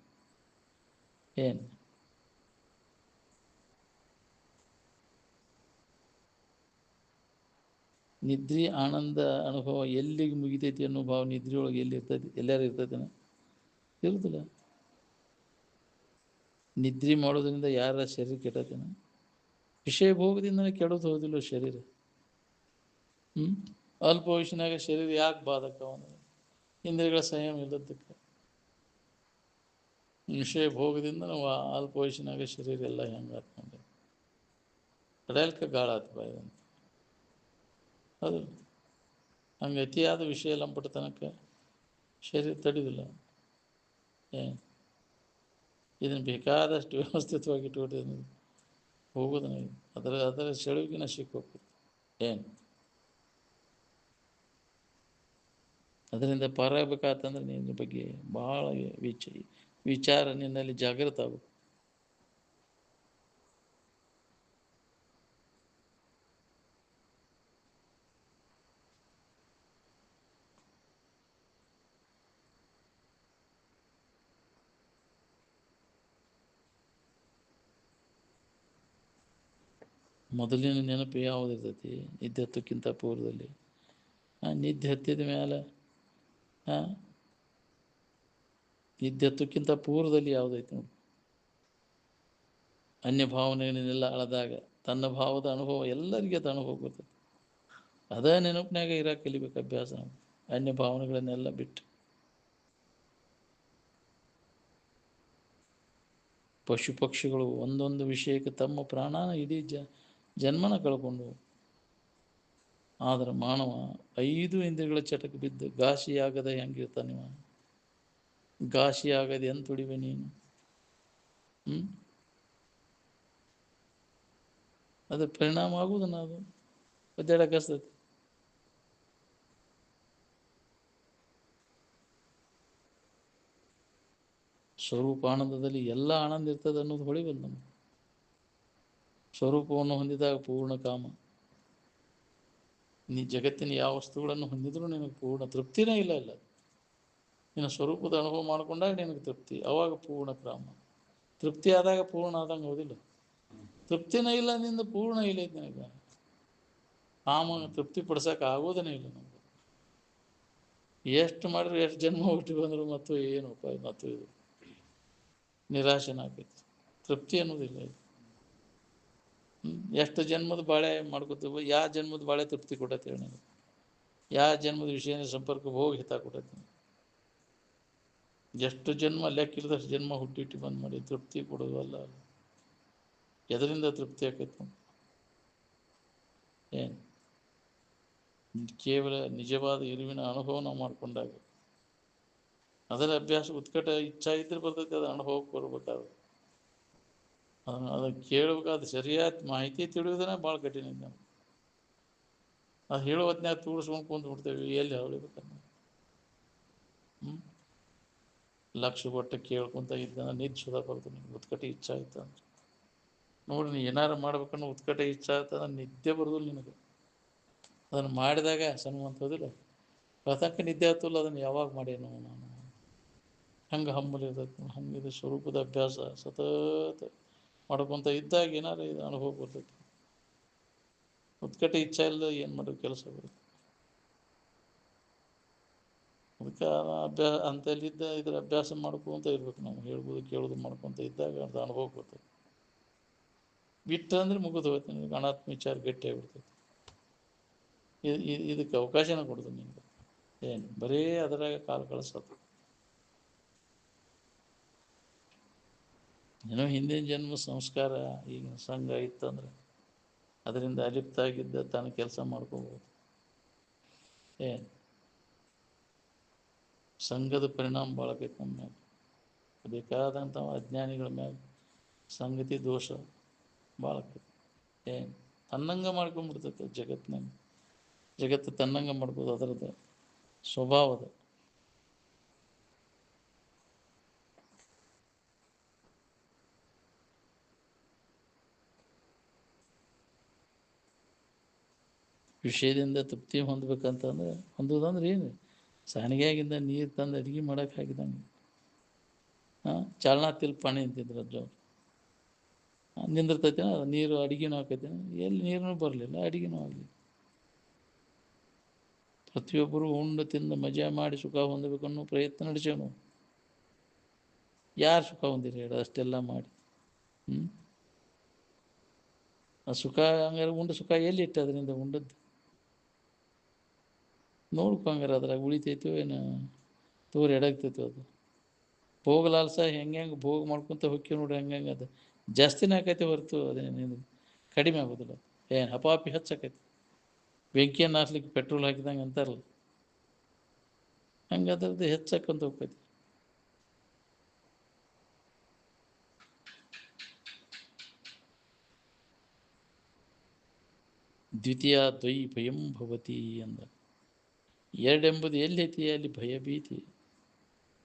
ಏನು ನಿದ್ರಿ ಆನಂದ ಅನುಭವ ಎಲ್ಲಿಗೆ ಮುಗಿತೈತಿ ಅನ್ನೋ ಭಾವ ನಿದ್ರೆಯೊಳಗೆ ಎಲ್ಲಿ ಇರ್ತೈತಿ? ಎಲ್ಲಾರು ಇರ್ತೈತೇನ? ಇರುದಿಲ್ಲ. ನಿದ್ರೆ ಮಾಡೋದ್ರಿಂದ ಯಾರ ಶರೀರ ಕೆಟ್ಟತೇನ? ವಿಷಯ ಭೋಗದಿಂದನೇ ಕೆಡೋದು ಹೋದಿಲ್ಲ ಶರೀರ. ಅಲ್ಪ ವಯಸ್ಸಿನಾಗ ಶರೀರ ಯಾಕೆ ಬಾಧಕ? ಇಂದ್ರಿಯಗಳ ಸಂಯಮ ಇಲ್ಲದಕ್ಕೆ. ವಿಷಯ ಭೋಗದಿಂದ ನಾವು ಅಲ್ಪ ವಯಸ್ಸಿನಾಗ ಶರೀರ ಎಲ್ಲ ಹೆಂಗೆ ಹಾಕ್ಕೊಂಡೆ ಕಡೆಯಲ್ಕ ಗಾಳ ಬಾಯ್ದಂತ. ಅದು ಹಂಗೆ ಅತಿಯಾದ ವಿಷಯ ಲಂಪಟ ತನಕ ಶರೀರ ತಡೆಯೋದಿಲ್ಲ. ಇದನ್ನು ಬೇಕಾದಷ್ಟು ವ್ಯವಸ್ಥಿತವಾಗಿ ಇಟ್ಕೊಟ್ಟಿದ್ದು ಹೋಗೋದನ್ನ ಅದರ ಸೆಳುವಿಗಿನ ಸಿಕ್ಕೋಗ್ತದೆ. ಏನು ಅದರಿಂದ ಪಾರಾಗಬೇಕಾತಂದ್ರೆ ನಿನ್ನ ಬಗ್ಗೆ ಭಾಳ ವಿಚಾರ ನಿನ್ನಲ್ಲಿ ಜಾಗೃತ ಆಗಬೇಕು. ಮೊದಲಿನ ನೆನಪು ಯಾವುದಿರ್ತೈತಿ? ನಿದ್ದೆ ಹತ್ತಕ್ಕಿಂತ ಪೂರ್ವದಲ್ಲಿ. ನಿದ್ದೆ ಹತ್ತಿದ ಮೇಲೆ ನಿದ್ದೆ ಹತ್ತಕ್ಕಿಂತ ಪೂರ್ವದಲ್ಲಿ ಯಾವುದೈತಿ ನೋಡಿ? ಅನ್ಯ ಭಾವನೆಗಳನ್ನೆಲ್ಲ ಅಳದಾಗ ತನ್ನ ಭಾವದ ಅನುಭವ ಎಲ್ಲರಿಗೆ ಅದು ಅನುಭವ ಬರ್ತೈತಿ. ಅದೇ ನೆನಪಿನಾಗ ಇರಾಕೆ ಕಲಿಬೇಕು ಅಭ್ಯಾಸ. ನಾವು ಅನ್ಯ ಭಾವನೆಗಳನ್ನೆಲ್ಲ ಬಿಟ್ಟು ಪಶು ಪಕ್ಷಿಗಳು ಒಂದೊಂದು ವಿಷಯಕ್ಕೆ ತಮ್ಮ ಪ್ರಾಣನ ಇಡೀ ಜನ್ಮನ ಕಳ್ಕೊಂಡು, ಆದರೆ ಮಾನವ 5 ಇಂದ್ರಿಯಗಳ ಚಟಕ್ಕೆ ಬಿದ್ದು ಘಾಸಿಯಾಗದ ಹೆಂಗಿರ್ತಾನೆ? ಘಾಸಿಯಾಗದೆ ಎಂತ ತುಡಿವೆ ನೀನು? ಅದ್ರ ಪರಿಣಾಮ ಆಗುವುದನ್ನ ಅದು ಒದ್ದಾಡಕ್ಕಸ್ತೈತಿ. ಸ್ವರೂಪ ಆನಂದದಲ್ಲಿ ಎಲ್ಲ ಆನಂದ ಇರ್ತದೆ ಅನ್ನೋದು ಹೊಳಿಬಲ್ಲ ನಮಗೆ. ಸ್ವರೂಪವನ್ನು ಹೊಂದಿದಾಗ ಪೂರ್ಣ ಕಾಮ. ನೀ ಜಗತ್ತಿನ ಯಾವ ವಸ್ತುಗಳನ್ನು ಹೊಂದಿದ್ರೂ ನಿನಗೆ ಪೂರ್ಣ ತೃಪ್ತಿನೇ ಇಲ್ಲ. ನಿನ್ನ ಸ್ವರೂಪದ ಅನುಭವ ಮಾಡಿಕೊಂಡಾಗ ನಿನಗೆ ತೃಪ್ತಿ, ಅವಾಗ ಪೂರ್ಣ ಕ್ರಮ. ತೃಪ್ತಿ ಆದಾಗ ಪೂರ್ಣ ಆದಂಗೆ ಹೋದಿಲ್ಲ. ತೃಪ್ತಿನೇ ಇಲ್ಲ ನಿಂದ, ಪೂರ್ಣ ಇಲ್ಲ ನಿನಗೆ. ಕಾಮನ ತೃಪ್ತಿ ಪಡ್ಸಕ್ಕೆ ಆಗೋದೇ ಇಲ್ಲ ನಮ್ಗೆ. ಎಷ್ಟು ಮಾಡಿದ್ರೆ ಎಷ್ಟು ಜನ್ಮ ಹುಟ್ಟಿ ಬಂದರು ಮತ್ತು ಏನು ಉಪಾಯ, ಮತ್ತು ಇದು ನಿರಾಶನ ಆಕೈತಿ. ತೃಪ್ತಿ ಅನ್ನೋದಿಲ್ಲ ಇದು. ಎಷ್ಟು ಜನ್ಮದ ಬಾಳೆ ಮಾಡ್ಕೋತೀವಿ, ಯಾವ ಜನ್ಮದ ಬಾಳೆ ತೃಪ್ತಿ ಕೊಟ್ಟೈತಿ ನನಗೆ? ಯಾವ ಜನ್ಮದ ವಿಷಯ ಸಂಪರ್ಕಕ್ಕೆ ಹೋಗಿ ಹಿತ ಕೊಟ್ಟೈತಿ? ಎಷ್ಟು ಜನ್ಮ ಲೆಕ್ಕಿಲ್ಲದಷ್ಟು ಜನ್ಮ ಹುಟ್ಟಿಟ್ಟು ಬಂದು ಮಾಡಿ ತೃಪ್ತಿ ಕೊಡೋದಲ್ಲ. ಎದರಿಂದ ತೃಪ್ತಿ ಆಕೈತಿ? ಏನು ಕೇವಲ ನಿಜವಾದ ಇರುವಿನ ಅನುಭವ ನಾವು ಮಾಡಿಕೊಂಡಾಗ, ಅದರ ಅಭ್ಯಾಸ ಉತ್ಕಟ ಇಚ್ಛಾ ಇದ್ರೆ ಬರ್ತೈತೆ. ಅದು ಅನುಭವಕ್ಕೆ ಬರ್ಬೇಕಾದ್ರೆ ಅದನ್ನು ಕೇಳಬೇಕಾದ್ರೆ ಸರಿಯಾದ ಮಾಹಿತಿ ತಿಳಿಯೋದನ್ನ ಭಾಳ ಕಠಿಣ ಇದೆ ನಮ್ಗೆ. ಅದು ಹೇಳೋ ಹೊತ್ನ್ಯಾಗ ತೂರಿಸ್ಕೊಂಡು ಕುಂತು ಬಿಡ್ತೇವೆ, ಎಲ್ಲಿ ಹೇಳ್ಬೇಕನ್ನ. ಲಕ್ಷ ಕೊಟ್ಟು ಕೇಳ್ಕೊತ ಇದ್ದಂದ್ರೆ ನಿಜ ಸುಧಾ ಬರ್ತಾನೆ. ಉತ್ಕಟ ಇಚ್ಛಾ ಆಯ್ತು ಅಂದ್ರೆ ನೋಡಿ, ನೀ ಏನಾರು ಮಾಡ್ಬೇಕನ್ನೋ ಉತ್ಕಟ ಇಚ್ಛಾ ಆಯ್ತು ಅಂದ್ರೆ ನಿದ್ದೆ ಬರೋದಿಲ್ಲ ನಿನಗೆ. ಅದನ್ನು ಮಾಡಿದಾಗ ಸನ್ನುವಂಥದ್ದಿಲ್ಲ. ಪ್ರತಕ್ಕ ನಿದ್ದೆ ಆಗ್ತಲ್ಲ, ಅದನ್ನು ಯಾವಾಗ ಮಾಡೇನು ನಾನು? ಹಂಗೆ ಹಂಬಲಿ ಇರ್ತೈತೆ. ಹಂಗಿದೆ ಸ್ವರೂಪದ ಅಭ್ಯಾಸ ಸತತ ಮಾಡ್ಕೊತ ಇದ್ದಾಗ ಏನಾರು ಇದು ಅನುಭವ ಬರ್ತೈತಿ. ಉತ್ಕಟ ಇಚ್ಛಾ ಇಲ್ಲ, ಏನು ಮಾಡೋದು ಕೆಲಸ ಬರುತ್ತೆ. ಅದಕ್ಕೆ ಅಭ್ಯಾಸ ಅಂತಲ್ಲಿದ್ದ ಇದ್ರ ಅಭ್ಯಾಸ ಮಾಡ್ಕೊತ ಇರ್ಬೇಕು ನಾವು. ಹೇಳ್ಬೋದು ಕೇಳೋದು ಮಾಡ್ಕೊತ ಇದ್ದಾಗ ಅದು ಅನುಭವ ಬರ್ತೈತಿ. ಬಿಟ್ಟು ಅಂದ್ರೆ ಮುಗಿದು ಹೋಯ್ತು ನಿನಗೆ. ಅನಾತ್ಮ ವಿಚಾರ ಗಟ್ಟಿಯಾಗಿಬಿಡ್ತೈತಿ. ಇದಕ್ಕೆ ಅವಕಾಶನ ಕೊಡ್ತದೆ ನಿನಗೆ. ಏನು ಬರೀ ಅದರಾಗ ಕಾಲು ಕಳಿಸೋದು. ಏನೋ ಹಿಂದಿನ ಜನ್ಮ ಸಂಸ್ಕಾರ ಈಗಿನ ಸಂಘ ಇತ್ತಂದ್ರೆ ಅದರಿಂದ ಅಲಿಪ್ತ ಆಗಿದ್ದ ತಾನು ಕೆಲಸ ಮಾಡ್ಕೋಬೋದು. ಏನು ಸಂಘದ ಪರಿಣಾಮ ಭಾಳ ಆಕೈತೆ ನಮ್ಮ ಮ್ಯಾಗ. ಬೇಕಾದಂಥ ಅಜ್ಞಾನಿಗಳ ಮ್ಯಾಗ ಸಂಗತಿ ದೋಷ ಭಾಳ ಆಕೈತಿ. ಏನು ತನ್ನಂಗ ಮಾಡ್ಕೊಂಡ್ಬಿಡ್ತೈತೆ ಜಗತ್ತಿನಾಗ. ಜಗತ್ತು ತನ್ನಂಗ ಮಾಡ್ಬೋದು, ಅದರದ್ದು ಸ್ವಭಾವದ. ವಿಷಯದಿಂದ ತೃಪ್ತಿ ಹೊಂದ್ಬೇಕಂತಂದ್ರೆ, ಹೊಂದೋದಂದ್ರೆ ಏನು? ಸಾಣಿಗೆಯಾಗಿಂದ ನೀರು ತಂದು ಅಡುಗೆ ಮಾಡೋಕೆ ಹಾಕಿದಂಗೆ. ಚಾಲನಾತಿಲ್ ಪಾಣಿ ಅಂತಿದ್ರು ಅಜ್ಜವ್ರು. ನಿಂದಿರ್ತೈತೆ ನೀರು, ಅಡುಗೆನೂ ಹಾಕೈತೆ. ಎಲ್ಲಿ ನೀರನ್ನು ಬರಲಿಲ್ಲ, ಅಡುಗೆನೂ ಆಗಲಿ. ಪ್ರತಿಯೊಬ್ಬರು ಉಂಡು ತಿಂದು ಮಜಾ ಮಾಡಿ ಸುಖ ಹೊಂದಬೇಕನ್ನೋ ಪ್ರಯತ್ನ ನಡೆಸೋನು. ಯಾರು ಸುಖ ಹೊಂದಿರಿ ಹೇಳಿ ಅಷ್ಟೆಲ್ಲ ಮಾಡಿ? ಆ ಸುಖ ಹಂಗಾರೆ ಉಂಡು ಸುಖ ಎಲ್ಲಿ ಇಟ್ಟು ಅದರಿಂದ ಉಂಡದ್ದು ನೋಡ್ಕೊ. ಹಂಗಾರೆ ಅದ್ರಾಗ ಉಳಿತೈತೋ ಏನು ತೋರು ಎಡಗ್ತೈತೋ ಅದು. ಭೋಗಲಾಲ್ಸ ಹೆಂಗೆ ಭೋಗ ಮಾಡ್ಕೊತ ಹೊಕ್ಕಿ ನೋಡ್ರಿ, ಹಂಗೆ ಅದು ಜಾಸ್ತಿನೇ ಆಕೈತೆ ಹೊರತು ಅದೇನು ಕಡಿಮೆ ಆಗೋದಿಲ್ಲ. ಏನು ಹಪಾಪಿ ಹೆಚ್ಚಾಕೈತಿ. ಬೆಂಕಿಯನ್ನು ಹಾಸ್ಲಿಕ್ಕೆ ಪೆಟ್ರೋಲ್ ಹಾಕಿದಂಗೆ ಅಂತಾರಲ್ಲ, ಹಂಗೆ ಅದರದ್ದು ಹೆಚ್ಚಾಕಂತ ಹೋಗ್ತೈತಿ. ದ್ವಿತೀಯ ದ್ವೈ ಭಯಂ ಭವತಿ ಅಂದ. ಎರಡೆಂಬುದು ಎಲ್ಲೈತಿ ಅಲ್ಲಿ ಭಯ ಭೀತಿ.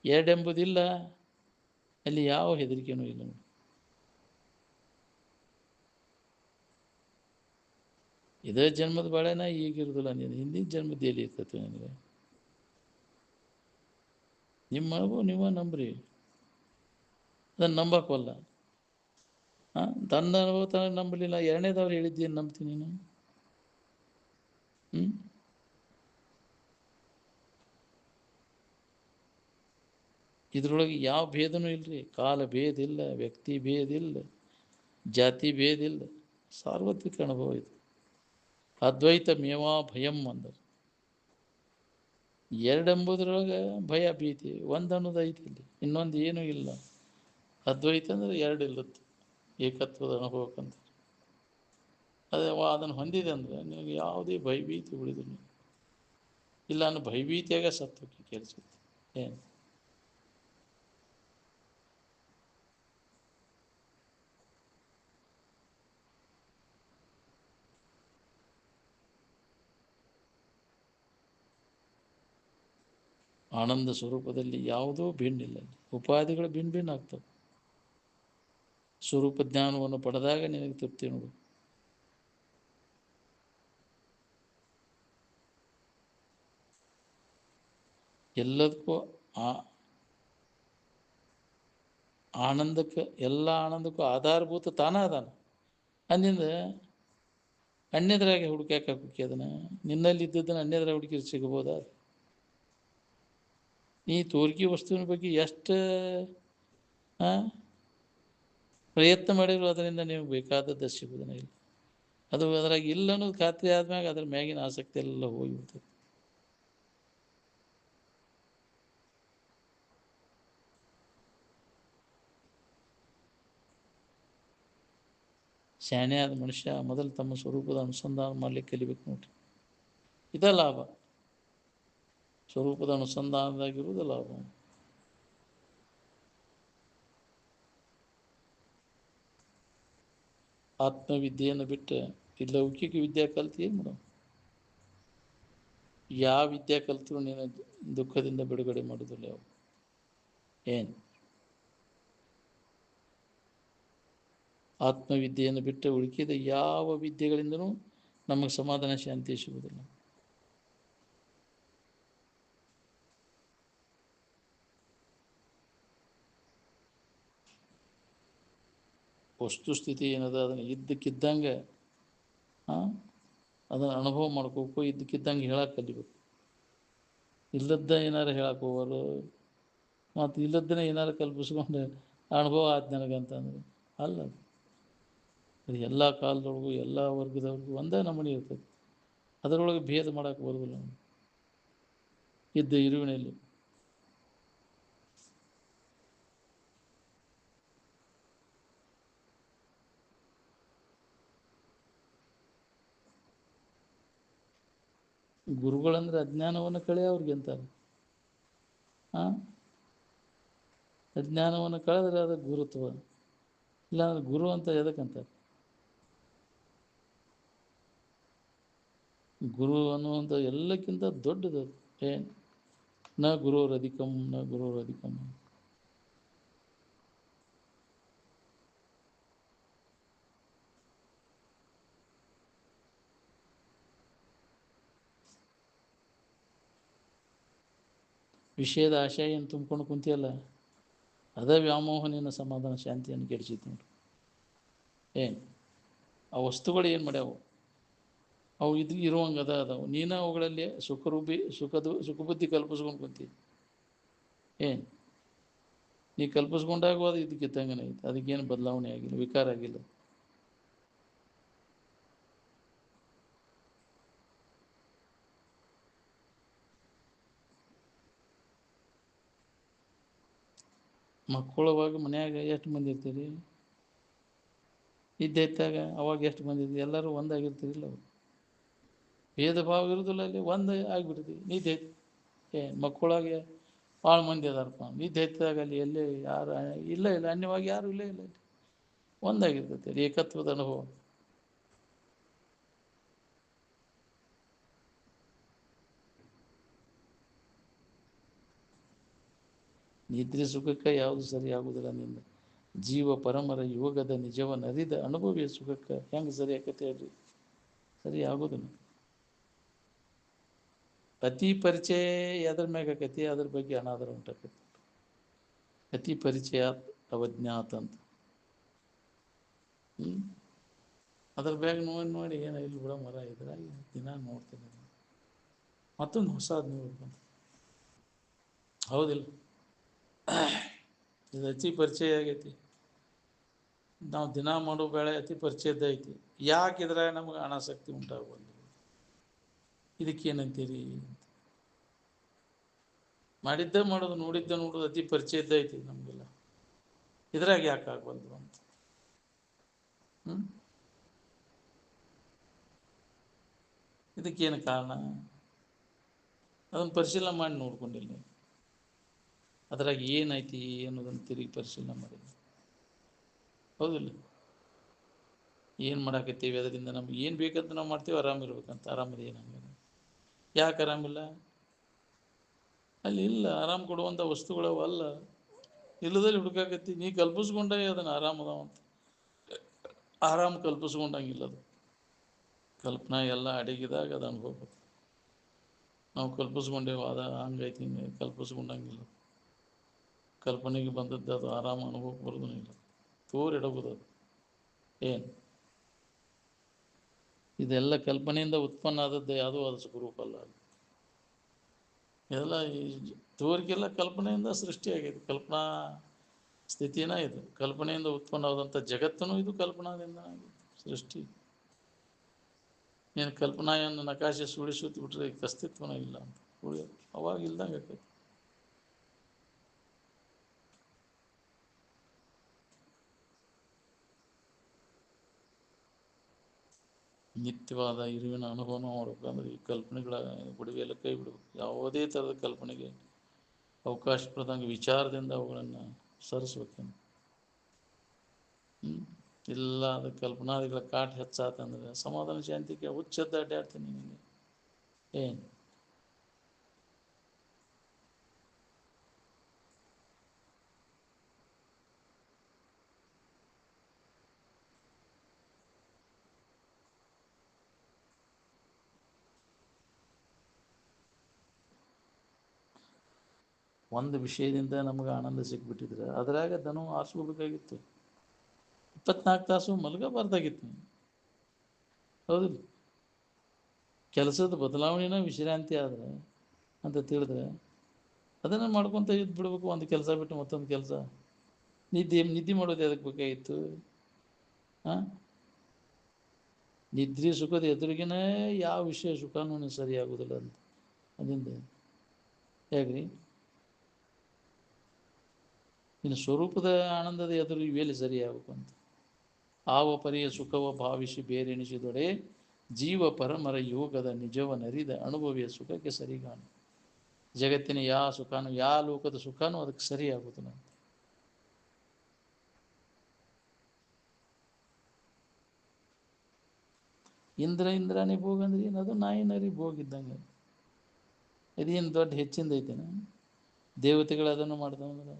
ಎರಡೆಂಬುದಿಲ್ಲ ಅಲ್ಲಿ ಯಾವ ಹೆದರಿಕೆನೂ ಇಲ್ಲ. ಇದೇ ಜನ್ಮದ ಬಾಳೆನ ಈಗಿರೋದಿಲ್ಲ, ನೀನು ಹಿಂದಿನ ಜನ್ಮದ ಎಲ್ಲಿ ಇರ್ತೈತೆ ನನಗೆ? ನಿಮ್ಮ ಅನುಭವ ನೀವ ನಂಬ್ರಿ, ಅದನ್ನು ನಂಬಕ್ಕಲ್ಲ. ತನ್ನ ಅನುಭವ ತನಗೆ ನಂಬಲಿಲ್ಲ, ಎರಡನೇದವ್ರು ಹೇಳಿದ್ದೇನು ನಂಬ್ತೀನಿ ನೀನು? ಇದ್ರೊಳಗೆ ಯಾವ ಭೇದನೂ ಇಲ್ಲರಿ. ಕಾಲ ಭೇದ ಇಲ್ಲ, ವ್ಯಕ್ತಿ ಭೇದ ಇಲ್ಲ, ಜಾತಿ ಭೇದ ಇಲ್ಲ. ಸಾರ್ವತ್ರಿಕ ಅನುಭವ ಇದು. ಅದ್ವೈತ ಮೇವಾ ಭಯಂ ಅಂದರು. ಎರಡೆಂಬುದ್ರೊಳಗೆ ಭಯ ಭೀತಿ, ಒಂದು ಅನ್ನೋದು ಐತಿ ಇಲ್ಲಿ, ಇನ್ನೊಂದು ಏನೂ ಇಲ್ಲ. ಅದ್ವೈತ ಅಂದರೆ ಎರಡು ಇಲ್ಲತ್ತು, ಏಕತ್ವದ ಅನುಭವಕ್ಕಂತ. ಅದೇ ಅದನ್ನು ಹೊಂದಿದೆ ಅಂದರೆ ನಿನಗೆ ಯಾವುದೇ ಭಯಭೀತಿ ಉಳಿದಿಲ್ಲ. ಇಲ್ಲ ಅನ್ನೋ ಭಯಭೀತಿಯಾಗ ಸತ್ತೋಕೆ ಕೆಲಸ. ಏನು ಆನಂದ ಸ್ವರೂಪದಲ್ಲಿ ಯಾವುದೋ ಭಿನ್ನಿಲ್ಲ. ಉಪಾಧಿಗಳು ಭಿನ್ನ ಭಿನ್ನ ಆಗ್ತವೆ. ಸ್ವರೂಪ ಜ್ಞಾನವನ್ನು ಪಡೆದಾಗ ನಿನಗೆ ತೃಪ್ತಿ ನೋಡು. ಎಲ್ಲದಕ್ಕೂ ಆ ಆನಂದಕ್ಕೆ ಎಲ್ಲ ಆನಂದಕ್ಕೂ ಆಧಾರಭೂತ ತಾನ ಅದಾನ. ಅಂದಿಂದ ಅನ್ಯದ್ರಾಗೆ ಹುಡುಕ್ಯಾಕೆ ಹಾಕಿ ಅದನ್ನು ನಿನ್ನಲ್ಲಿ ಇದ್ದದನ್ನು ಅನ್ಯದ್ರ ಹುಡುಕಿ ಸಿಗ್ಬೋದಾ? ಈ ತೋರಿಕೆ ವಸ್ತುವಿನ ಬಗ್ಗೆ ಎಷ್ಟು ಪ್ರಯತ್ನ ಮಾಡಿದ್ರು ಅದರಿಂದ ನಿಮಗೆ ಬೇಕಾದದ್ದು ಸಿಗೋದನ್ನ ಇಲ್ಲ. ಅದು ಅದ್ರಾಗ ಇಲ್ಲ ಅನ್ನೋದು ಖಾತ್ರಿ ಆದ್ಮ್ಯಾಗ ಅದ್ರ ಮ್ಯಾಗಿನ ಆಸಕ್ತಿ ಎಲ್ಲ ಹೋಗಿಬಿಡ್ತದೆ. ಶಾಣೆ ಆದ ಮನುಷ್ಯ ಮೊದಲು ತಮ್ಮ ಸ್ವರೂಪದ ಅನುಸಂಧಾನ ಮಾಡ್ಲಿಕ್ಕೆ ಕಲಿಬೇಕು ನೋಡ್ರಿ. ಇದ ಲಾಭ, ಸ್ವರೂಪದ ಅನುಸಂಧಾನದಾಗಿರುವುದು ಲಾಭ. ಆತ್ಮವಿದ್ಯೆಯನ್ನು ಬಿಟ್ಟು ಈ ಲೌಕಿಕ ವಿದ್ಯೆ ಕಲ್ತು ಏನು ಮೇಡಮ್? ಯಾವ ವಿದ್ಯೆ ಕಲ್ತರೂ ನೀನು ದುಃಖದಿಂದ ಬಿಡುಗಡೆ ಮಾಡೋದಿಲ್ಲ. ಯಾವ ಏನು ಆತ್ಮವಿದ್ಯೆಯನ್ನು ಬಿಟ್ಟು ಉಳಿಕಿದ ಯಾವ ವಿದ್ಯೆಗಳಿಂದನೂ ನಮಗೆ ಸಮಾಧಾನ ಶಾಂತಿ ಸಿಗುವುದಿಲ್ಲ. ವಸ್ತುಸ್ಥಿತಿ ಏನದ ಅದನ್ನು ಇದ್ದಕ್ಕಿದ್ದಂಗೆ ಅದನ್ನು ಅನುಭವ ಮಾಡ್ಕೋಬೇಕು, ಇದ್ದಕ್ಕಿದ್ದಂಗೆ ಹೇಳಕ್ಕೆ ಕಲಿಬೇಕು. ಇಲ್ಲದ್ದ ಏನಾರು ಹೇಳಕ್ಕೆ ಹೋಗೋರು, ಮತ್ತು ಇಲ್ಲದ್ದನ್ನೇ ಏನಾರು ಕಲ್ಪಿಸ್ಕೊಂಡು ಅನುಭವ ಆಯ್ತು ನನಗಂತಂದ್ರೆ ಅಲ್ಲ. ಅದು ಎಲ್ಲ ಕಾಲದೊಳಗೂ ಎಲ್ಲ ವರ್ಗದವ್ರಿಗೂ ಒಂದೇ ನಮೂನೆ ಇರ್ತದೆ. ಅದರೊಳಗೆ ಭೇದ ಮಾಡೋಕ್ಕೆ ಬರೋದಿಲ್ಲ. ಇದ್ದ ಇರುವಿನಲ್ಲಿ ಗುರುಗಳಂದ್ರೆ ಅಜ್ಞಾನವನ್ನು ಕಳೆಯೋರ್ಗೆ ಅಂತಾರೆ. ಅಜ್ಞಾನವನ್ನು ಕಳೆದ್ರೆ ಅದು ಗುರುತ್ವ. ಇಲ್ಲಾಂದ್ರೆ ಗುರು ಅಂತ ಎದಕ್ಕಂತಾರೆ? ಗುರು ಅನ್ನುವಂಥ ಎಲ್ಲಕ್ಕಿಂತ ದೊಡ್ಡದು ಏನು? ನ ಗುರೋರಧಿಕಂ ನ ಗುರೋರಧಿಕಂ. ವಿಷಯದ ಆಶಯನ್ನು ತುಂಬಿಕೊಂಡು ಕುಂತಿಯಲ್ಲ, ಅದೇ ವ್ಯಾಮೋಹ ನಿನ್ನ ಸಮಾಧಾನ ಶಾಂತಿಯನ್ನು ಕೆಡಿಸಿತ್ತು ನೋಡ್ರಿ. ಏನು ಆ ವಸ್ತುಗಳು ಏನು ಮಾಡ್ಯಾವು? ಅವು ಇರುವಂಗೆ ಅದಾವು. ನೀನು ಅವುಗಳಲ್ಲಿ ಸುಖಬುದ್ಧಿ ಕಲ್ಪಿಸ್ಕೊಂಡು ಕುಂತಿ. ಏನು ನೀ ಕಲ್ಪಿಸ್ಕೊಂಡಾಗ ಅದು ಇದಕ್ಕಿದ್ದಂಗನೇ ಐತೆ. ಅದಕ್ಕೇನು ಬದಲಾವಣೆ ಆಗಿಲ್ಲ, ವಿಕಾರ ಆಗಿಲ್ಲ. ಮಕ್ಕಳವಾಗ ಮನ್ಯಾಗ ಎಷ್ಟು ಮಂದಿ ಇರ್ತೀರಿ? ಇದ್ದಾಗ ಅವಾಗ ಎಷ್ಟು ಮಂದಿ ಇರ್ತೀವಿ? ಎಲ್ಲರೂ ಒಂದಾಗಿರ್ತೀರಿಲ್ಲ. ಅವರು ಭೇದ ಭಾವ ಇರೋದಿಲ್ಲ, ಅಲ್ಲಿ ಒಂದು ಆಗಿಬಿಡ್ತೀವಿ. ನಿದ್ದೆ ಏನು ಮಕ್ಕಳಾಗೆ ಭಾಳ ಮಂದಿ ಅದಾರಪ್ಪ, ನಿದ್ದೆ ಎತ್ತಿದಾಗ ಅಲ್ಲಿ ಎಲ್ಲೇ ಯಾರು ಇಲ್ಲ ಅನ್ಯವಾಗಿ ಯಾರು ಇಲ್ಲ ಅಲ್ಲಿ ಒಂದಾಗಿರ್ತೈತೆ. ಅಲ್ಲಿ ಏಕತ್ವದ ಅನುಭವ. ನಿದ್ರೆ ಸುಖಕ್ಕೆ ಯಾವುದು ಸರಿ ಆಗುವುದಿಲ್ಲ. ನಿಂದ ಜೀವ ಪರಮರ ಯೋಗದ ನಿಜವನ್ನು ಅರಿದ ಅನುಭವಿಯ ಸುಖಕ್ಕೆ ಹೆಂಗೆ ಸರಿ ಆಕತೆ ಹೇಳ್ರಿ? ಸರಿ ಆಗೋದಿಲ್ಲ. ಅತಿ ಪರಿಚಯ ಎದ್ರ ಮ್ಯಾಗ ಆಕತಿ? ಅದ್ರ ಬಗ್ಗೆ ಅನಾದರ ಉಂಟಾಕತಿ. ಅತಿ ಪರಿಚಯ ಅವಜ್ಞಾತ ಅಂತ. ಅದ್ರ ಬ್ಯಾಗ ನೋಡಿ ಏನೋ ಇಲ್ಲಿ ಬಿಡ ಮರ ಇದ್ರಾಗಿ ದಿನ ನೋಡ್ತೀನಿ, ಮತ್ತೊಂದು ಹೊಸದು ನೋಡ್ಬೇಕಂತ. ಹೌದಿಲ್ಲ? ಇದು ಅತಿ ಪರಿಚಯ ಆಗೈತಿ. ನಾವು ದಿನ ಮಾಡೋ ಬೇಳೆ ಅತಿ ಪರಿಚಯದ ಐತಿ. ಯಾಕೆ ಇದ್ರಾಗ ನಮ್ಗೆ ಅನಾಸಕ್ತಿ ಉಂಟಾಗಬಂದು? ಇದಕ್ಕೇನಂತೀರಿ? ಮಾಡಿದ್ದ ಮಾಡೋದು, ನೋಡಿದ್ದ ನೋಡೋದು ಅತಿ ಪರಿಚಯದ ಐತಿ ನಮಗೆಲ್ಲ. ಇದ್ರಾಗ ಯಾಕೆ ಆಗ್ಬಂದು ಅಂತ ಇದಕ್ಕೇನು ಕಾರಣ? ಅದನ್ನು ಪರಿಶೀಲನೆ ಮಾಡಿ ನೋಡ್ಕೊಂಡಿಲ್ಲ. ಅದ್ರಾಗ ಏನೈತಿ ಅನ್ನೋದನ್ನು ತಿರುಗಿ ಪರಿಶೀಲನೆ ಮಾಡಿದ್ವಿ. ಹೌದಿಲ್ಲ? ಏನು ಮಾಡಾಕತ್ತೀವಿ, ಅದರಿಂದ ನಮ್ಗೆ ಏನು ಬೇಕಂತ ನಾವು ಮಾಡ್ತೀವಿ. ಆರಾಮಿರ್ಬೇಕಂತ. ಆರಾಮದ ಏನಂಗ? ಯಾಕೆ ಆರಾಮಿಲ್ಲ? ಅಲ್ಲಿ ಇಲ್ಲ ಆರಾಮ್ ಕೊಡುವಂಥ ವಸ್ತುಗಳವು ಅಲ್ಲ. ಇಲ್ಲದಲ್ಲಿ ಹುಡುಕಾಕತ್ತಿ. ನೀ ಕಲ್ಪಿಸ್ಕೊಂಡಾಗ ಅದನ್ನು ಆರಾಮದಾವಂತ. ಆರಾಮ್ ಕಲ್ಪಿಸ್ಕೊಂಡಂಗಿಲ್ಲ. ಅದು ಕಲ್ಪನಾ ಎಲ್ಲ ಅಡಗಿದಾಗ ಅದು ಅನುಭವ. ನಾವು ಕಲ್ಪಿಸ್ಕೊಂಡೇವು, ಅದ ಹಂಗೈತಿ ಹಿಂಗೆ ಕಲ್ಪಿಸ್ಕೊಂಡಂಗಿಲ್ಲ. ಕಲ್ಪನೆಗೆ ಬಂದದ್ದು ಅದು ಆರಾಮ ಅನುಭವಕ್ಕೆ ಬರೋದೂ ಇಲ್ಲ, ತೋರಿಡಬಹುದು ಅದು ಏನು. ಇದೆಲ್ಲ ಕಲ್ಪನೆಯಿಂದ ಉತ್ಪನ್ನ ಆದದ್ದು ಯಾವುದೂ ಅದು ಸುಖರೂಪ ಅಲ್ಲ. ಎಲ್ಲ ಈ ತೋರಿಕೆಲ್ಲ ಕಲ್ಪನೆಯಿಂದ ಸೃಷ್ಟಿಯಾಗಿದೆ, ಕಲ್ಪನಾ ಸ್ಥಿತಿನ ಇದು. ಕಲ್ಪನೆಯಿಂದ ಉತ್ಪನ್ನವಾದಂಥ ಜಗತ್ತೂ ಇದು ಕಲ್ಪನಾದಿಂದ ಸೃಷ್ಟಿ. ನೀನು ಕಲ್ಪನಾಯನ್ನು ನಕಾಶೆ ಸುಳಿಸುತ್ತ ಬಿಟ್ರೆ ಈಗ ಅಸ್ತಿತ್ವನ ಇಲ್ಲ ಅಂತ ಉಳಿಯೋದು, ಅವಾಗ ಇಲ್ದಂಗೆ ಆಕೈತಿ. ನಿತ್ಯವಾದ ಇರುವಿನ ಅನುಭವ ಮಾಡ್ಬೇಕಂದ್ರೆ ಈ ಕಲ್ಪನೆಗಳ ಬಿಡುವೆಲ್ಲ ಕೈ ಬಿಡಬೇಕು. ಯಾವುದೇ ಥರದ ಕಲ್ಪನೆಗೆ ಅವಕಾಶ ಕೊಡದಂಗೆ ವಿಚಾರದಿಂದ ಅವುಗಳನ್ನು ಸರಿಸ್ಬೇಕೇನು. ಇಲ್ಲ ಅದು ಕಲ್ಪನಾದಿಗಳ ಕಾಟ ಹೆಚ್ಚಾತಂದ್ರೆ ಸಮಾಧಾನ ಶಾಂತಿಗೆ ಹುಚ್ಚದ್ದು ಅಡ್ಡಾಡ್ತೀನಿ ನಿನಗೆ ಏನು. ಒಂದು ವಿಷಯದಿಂದ ನಮಗೆ ಆನಂದ ಸಿಕ್ಬಿಟ್ಟಿದ್ರೆ ಅದ್ರಾಗ ದನು ಆರಿಸ್ಕೋಬೇಕಾಗಿತ್ತು. 24 ತಾಸು ಮಲಗಬಾರ್ದಾಗಿತ್ತು. ಹೌದಿಲ್ಲ, ಕೆಲಸದ ಬದಲಾವಣೆನ ವಿಶ್ರಾಂತಿ ಆದ್ರೆ ಅಂತ ತಿಳಿದ್ರೆ ಅದನ್ನು ಮಾಡ್ಕೊತ ಇದ್ದು ಬಿಡ್ಬೇಕು. ಒಂದು ಕೆಲಸ ಬಿಟ್ಟು ಮತ್ತೊಂದು ಕೆಲಸ. ನಿದ್ದೆ ಮಾಡೋದು ಅದಕ್ಕೆ ಬೇಕಾಗಿತ್ತು. ಹಾಂ, ನಿದ್ರೆ ಸುಖದ ಎದುರಿಗೇ ಯಾವ ವಿಷಯ ಸುಖನೂ ಸರಿಯಾಗೋದಿಲ್ಲ ಅಂತ ಅದರಿಂದ ಹೇಗ್ರಿ. ಇನ್ನು ಸ್ವರೂಪದ ಆನಂದದ ಎದುರು ಇವೆಲ್ಲಿ ಸರಿಯಾಗಬೇಕು ಅಂತ. ಆವ ಪರಿಯ ಸುಖವ ಭಾವಿಸಿ ಬೇರೆಣಿಸಿದೊಡೆ ಜೀವ ಪರಮರ ಯೋಗದ ನಿಜವನರಿದ ಅನುಭವಿಯ ಸುಖಕ್ಕೆ ಸರಿಗಾಣ. ಜಗತ್ತಿನ ಯಾವ ಸುಖನೂ ಯಾವ ಲೋಕದ ಸುಖನೂ ಅದಕ್ಕೆ ಸರಿಯಾಗೋದಿಲ್ಲ ಅಂತ. ಇಂದ್ರಾಣಿ ಭೋಗ ಅಂದ್ರೆ ಏನು? ಅದು ನಾಯಿನರಿ ಭೋಗಿದ್ದಂಗೆ. ಇದೇನು ದೊಡ್ಡ ಹೆಚ್ಚಿಂದ ಐತೇನ? ದೇವತೆಗಳು ಅದನ್ನು ಮಾಡ್ದಂದ್ರೆ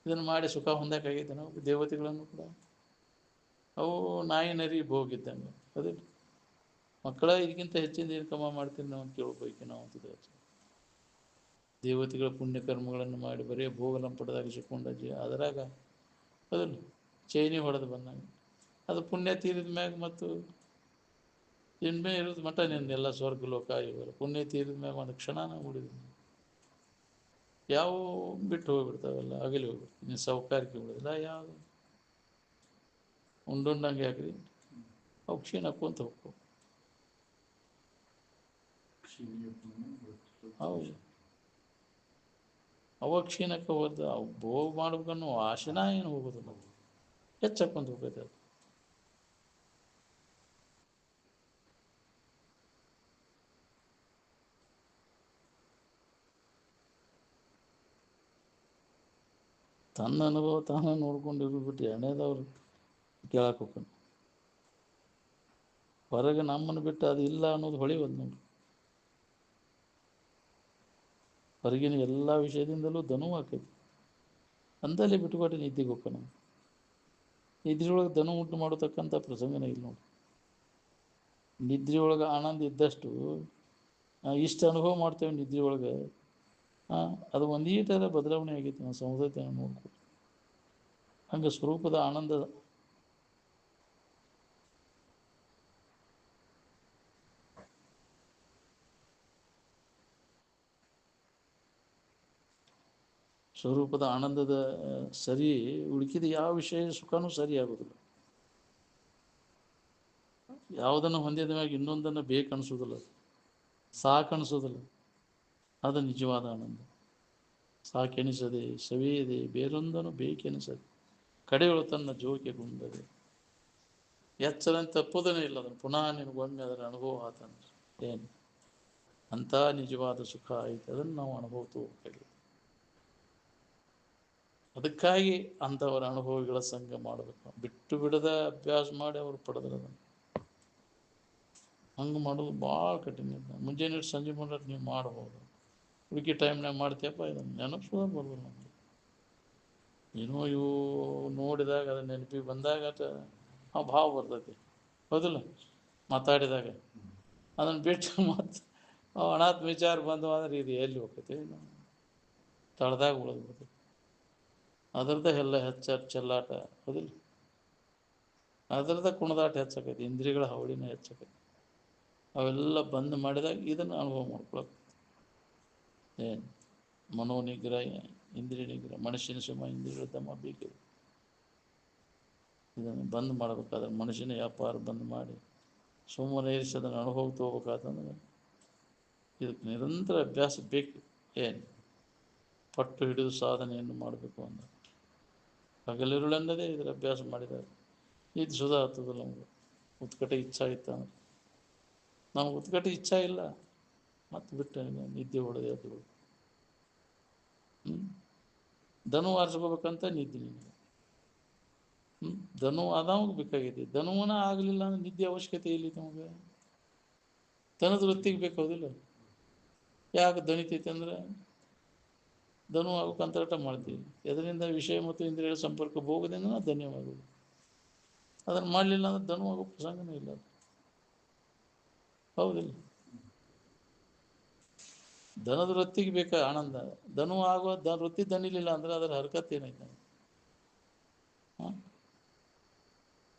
ಇದನ್ನು ಮಾಡಿ ಸುಖ ಹೊಂದಕ್ಕಾಗೈತೆ ನಾವು ದೇವತೆಗಳನ್ನು ಕೂಡ. ಅವು ನಾಯಿನರಿ ಭೋಗಿದ್ದಂಗೆ. ಅದೇ ಮಕ್ಕಳ ಇದಕ್ಕಿಂತ ಹೆಚ್ಚಿಂದ ಏನು ಕಮ ಮಾಡ್ತೀನಿ ನಾವು ಕೇಳ್ಬೇಕು ನಾವು ಅಂತಿದ್ದೆ. ದೇವತೆಗಳ ಪುಣ್ಯಕರ್ಮಗಳನ್ನು ಮಾಡಿ ಬರೀ ಭೋಗನ ಪಡೆದಾಗ ಸಿಕ್ಕೊಂಡಜ್ಜಿ ಅದರಾಗ ಅದನ್ನು ಚೈನಿ ಹೊಡೆದು ಬಂದಾಗ ಅದು ಪುಣ್ಯ ತೀರಿದ ಮ್ಯಾಗ ಮತ್ತು ಇನ್ಮೇ ಇರೋದು ಮಠ ನಿಂದೆಲ್ಲ ಸ್ವರ್ಗ ಲೋಕ ಇವರು ಪುಣ್ಯ ತೀರಿದ ಮ್ಯಾಗ ಒಂದು ಕ್ಷಣನ ಉಳಿದ ಯಾವ ಬಿಟ್ಟು ಹೋಗ್ಬಿಡ್ತಾವೆಲ್ಲ ಅಗಲಿ ಹೋಗ್ಬಿಡ್ತು. ನೀನು ಸೌಕಾರಿಕೆ ಉಳಿದಿಲ್ಲ ಯಾವುದು ಉಂಡುಂಡಂಗೆ ಯಾಕ್ರಿ ಅವು ಕ್ಷೀಣ ಹಾಕೊಂತ ಹೋಗ್ಕೊ. ಹೌದು, ಅವ ಕ್ಷೀಣಕ್ಕೆ ಹೋದ ಅವು ಭೋಗ ಮಾಡ್ಬೇಕನ್ನೋ ಆಶೆನ ಏನು ಹೋಗೋದಿಲ್ಲ, ಹೆಚ್ಚಾಕೊಂತ ಹೋಗ್ತೈತೆ ಅದು. ತನ್ನ ಅನುಭವ ತಾನೇ ನೋಡ್ಕೊಂಡಿರ್ಬಿಟ್ಟು ಎಣ್ಣೆದವ್ರು ಕೇಳಕ್ಕೆ ಹೋಗ್ತಾನೆ. ಹೊರಗೆ ನಮ್ಮನ್ನು ಬಿಟ್ಟು ಅದು ಇಲ್ಲ ಅನ್ನೋದು ಹೊಳಿವದು ನೋಡಿ. ಹೊರಗಿನ ಎಲ್ಲ ವಿಷಯದಿಂದಲೂ ದನು ಆಕೈತಿ. ಅಂದಲ್ಲಿ ಬಿಟ್ಟುಕೊಟ್ಟು ನಿದ್ದೆಗೆ ಹೋಗ್ತಾನೆ. ನಿದ್ರೆಯೊಳಗೆ ದನು ಉಂಟು ಮಾಡತಕ್ಕಂಥ ಪ್ರಸಂಗನೇ ಇಲ್ಲ ನೋಡಿ. ನಿದ್ರೆಯೊಳಗೆ ಆನಂದ ಇದ್ದಷ್ಟು ಇಷ್ಟು ಅನುಭವ ಮಾಡ್ತೇವೆ ನಿದ್ರೆಯೊಳಗೆ. ಅದು ಒಂದೀಟರ ಬದಲಾವಣೆ ಆಗೈತಿ ನಾವು ಸಮುದಾಯನ ನೋಡ್ಕೊಟ್ಟು. ಹಂಗೆ ಸ್ವರೂಪದ ಆನಂದ ಸ್ವರೂಪದ ಆನಂದದ ಸರಿ ಉಳಿಕಿದ ಯಾವ ವಿಷಯ ಸುಖನೂ ಸರಿಯಾಗೋದಿಲ್ಲ. ಯಾವುದನ್ನು ಹೊಂದಿದ ಮ್ಯಾಗ ಇನ್ನೊಂದನ್ನು ಬೇಕನ್ನಿಸೋದಿಲ್ಲ, ಸಾಕನ್ನಿಸೋದಿಲ್ಲ. ಅದು ನಿಜವಾದ ಆನಂದ. ಸಾಕೆನಿಸದೆ ಸವಿಯದೆ ಬೇರೊಂದನ್ನು ಬೇಕೆನಿಸದೆ ಕಡೆಯೊಳು ತನ್ನ ಜೋಕೆ ಗುಂದದೆ ಎಚ್ಚರಂತ ತಪ್ಪೋದನೇ ಇಲ್ಲ. ಅದನ್ನು ಪುನಃ ನಿನಗೊಮ್ಮೆ ಅದರ ಅನುಭವ ಆತಂದ್ರೆ ಏನು ಅಂಥ ನಿಜವಾದ ಸುಖ ಐತೆ. ಅದನ್ನು ನಾವು ಅನುಭವ ತಗೋಬೇಕಾಗಿದೆ. ಅದಕ್ಕಾಗಿ ಅಂಥವರ ಅನುಭವಿಗಳ ಸಂಘ ಮಾಡಬೇಕು. ಬಿಟ್ಟು ಬಿಡದ ಅಭ್ಯಾಸ ಮಾಡಿ ಅವರು ಪಡೆದ್ರೆ ಅದನ್ನು ಹಂಗೆ ಮಾಡೋದು ಭಾಳ ಕಠಿಣ. ಮುಂಜಾನೆ ಸಂಜೆ ಮಾಡೋದು ನೀವು ಮಾಡ್ಬೋದು, ಉಳಿಕೆ ಟೈಮ್ನಾಗ ಮಾಡ್ತೀಯಪ್ಪ ಇದನ್ನು ನೆನಪು ಬರ್ಬೋದು ನಮಗೆ. ಏನೋ ಇವು ನೋಡಿದಾಗ ಅದನ್ನ ನೆನಪಿಗೆ ಬಂದಾಗ ಆ ಭಾವ ಬರ್ತೈತಿ. ಹೌದಿಲ್ಲ, ಮಾತಾಡಿದಾಗ ಅದನ್ನು ಬಿಟ್ಟು ಮತ್ತು ಅನಾಥ ವಿಚಾರ ಬಂದು ಅಂದ್ರೆ ಇದು ಎಲ್ಲಿ ಹೋಗ್ತೈತಿ ತಳದಾಗ ಉಳಿದ್ಬಿಡ್ತೈತಿ. ಅದರದ ಎಲ್ಲ ಚೆಲ್ಲಾಟ ಹೌದಿಲ್ಲ, ಅದರದ ಕುಣದಾಟ ಹೆಚ್ಚಾಕೈತಿ, ಇಂದ್ರಿಯಗಳ ಹಾವಳಿನ ಹೆಚ್ಚಾಕೈತಿ. ಅವೆಲ್ಲ ಬಂದ್ ಮಾಡಿದಾಗ ಇದನ್ನು ಅನುಭವ ಮಾಡ್ಕೊಳಕ್ಕೆ ಏನು ಮನೋನಿಗ್ರಹ, ಇಂದ್ರಿಯ ನಿಗ್ರಹ, ಮನುಷ್ಯನ ಸುಮ ಇಂದ್ರಿಯಗಳ ದಮ ಬೇಕು. ಇದನ್ನು ಬಂದ್ ಮಾಡಬೇಕಾದ್ರೆ ಮನುಷ್ಯನ ವ್ಯಾಪಾರ ಬಂದ್ ಮಾಡಿ ಸುಮ್ಮನೆ ಇರಿಸಿ ಅದನ್ನು ಅನುಭವ ತಗೋಬೇಕಾತಂದ್ರೆ ಇದಕ್ಕೆ ನಿರಂತರ ಅಭ್ಯಾಸ ಬೇಕು. ಏನು ಪಟ್ಟು ಹಿಡಿದು ಸಾಧನೆಯನ್ನು ಮಾಡಬೇಕು ಅಂದ್ರೆ ಹಗಲಿರುಳೆನ್ನದೇ ಇದರ ಅಭ್ಯಾಸ ಮಾಡಿದ್ದಾರೆ. ಇದು ಸುಧಾ ಆಗ್ತದಲ್ಲ ನಮಗೆ. ಉತ್ಕಟ ಇಚ್ಛಾ ಇತ್ತು ಅಂದ್ರೆ ನಮ್ಗೆ ಉತ್ಕಟ ಇಚ್ಛಾ ಇಲ್ಲ, ಮತ್ತು ಬಿಟ್ಟು ನಿದ್ದೆ ಹೊಡೆದು ಎದ್ದು ಧನು ಆರಿಸ್ಕೋಬೇಕಂತ ನಿದ್ದೆ ನಿನಗೆ. ಧನು ಅದಾವಾಗ ಬೇಕಾಗೈತಿ. ಧನುವನ ಆಗಲಿಲ್ಲ ಅಂದ್ರೆ ನಿದ್ದೆ ಅವಶ್ಯಕತೆ ಇಲ್ಲಿ ನಮಗೆ. ದನದ ವೃತ್ತಿಗೆ ಬೇಕಾಗೋದಿಲ್ಲ. ಯಾಕೆ ದಣಿತೈತೆ ಅಂದ್ರೆ ಧನು ಆಗೋಕೆ ಅಂತರಾಟ ಮಾಡ್ತೀವಿ. ಅದರಿಂದ ವಿಷಯ ಮತ್ತು ಇಂದ್ರಿಯಗಳ ಸಂಪರ್ಕ ಹೋಗೋದ್ರಿಂದ ನಾವು ಧನ್ಯವಾಗೋದು. ಅದನ್ನು ಮಾಡಲಿಲ್ಲ ಅಂದ್ರೆ ಧನು ಆಗೋ ಪ್ರಸಂಗನೇ ಇಲ್ಲ. ಹೌದಿಲ್ಲ, ದನದ ವೃತ್ತಿಗೆ ಬೇಕಾ ಆನಂದ. ಧನು ಆಗುವ ವೃತ್ತಿ ದಣಿಲಿಲ್ಲ ಅಂದ್ರೆ ಅದರ ಹರಕತ್ ಏನೈತೆ.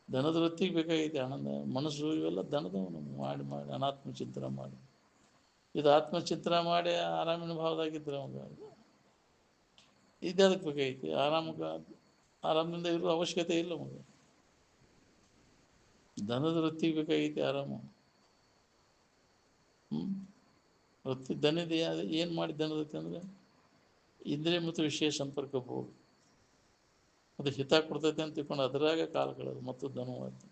ದನದ ವೃತ್ತಿಗೆ ಬೇಕಾಗೈತೆ ಆನಂದ. ಮನಸ್ಸು ಇವೆಲ್ಲ ದನದವನು ಮಾಡಿ ಮಾಡಿ ಅನಾತ್ಮ ಚಿಂತನೆ ಮಾಡಿ, ಇದು ಆತ್ಮಚಿಂತನೆ ಮಾಡಿ ಆರಾಮಿನ ಭಾವದಾಗಿದ್ದರೆ ಅವಾಗ ಇದು ಅದಕ್ಕೆ ಬೇಕಾಗೈತಿ. ಆರಾಮದಿಂದ ಇರೋ ಅವಶ್ಯಕತೆ ಇಲ್ಲ ಅವಾಗ. ದನದ ವೃತ್ತಿಗೆ ಬೇಕಾಗೈತಿ ಆರಾಮ. ವೃತ್ತಿ ದನದ ಏನು ಮಾಡಿ ದನದತ್ತೆ ಅಂದರೆ ಇಂದ್ರಿಯ ಮತ್ತು ವಿಷಯ ಸಂಪರ್ಕ ಹೋಗಿ ಅದು ಹಿತ ಕೊಡ್ತೈತೆ ಅಂತ ತಿಳ್ಕೊಂಡು ಅದರಾಗ ಕಾಲ ಕಳೆದು ಮತ್ತು ಧನುವಾಯ್ತು.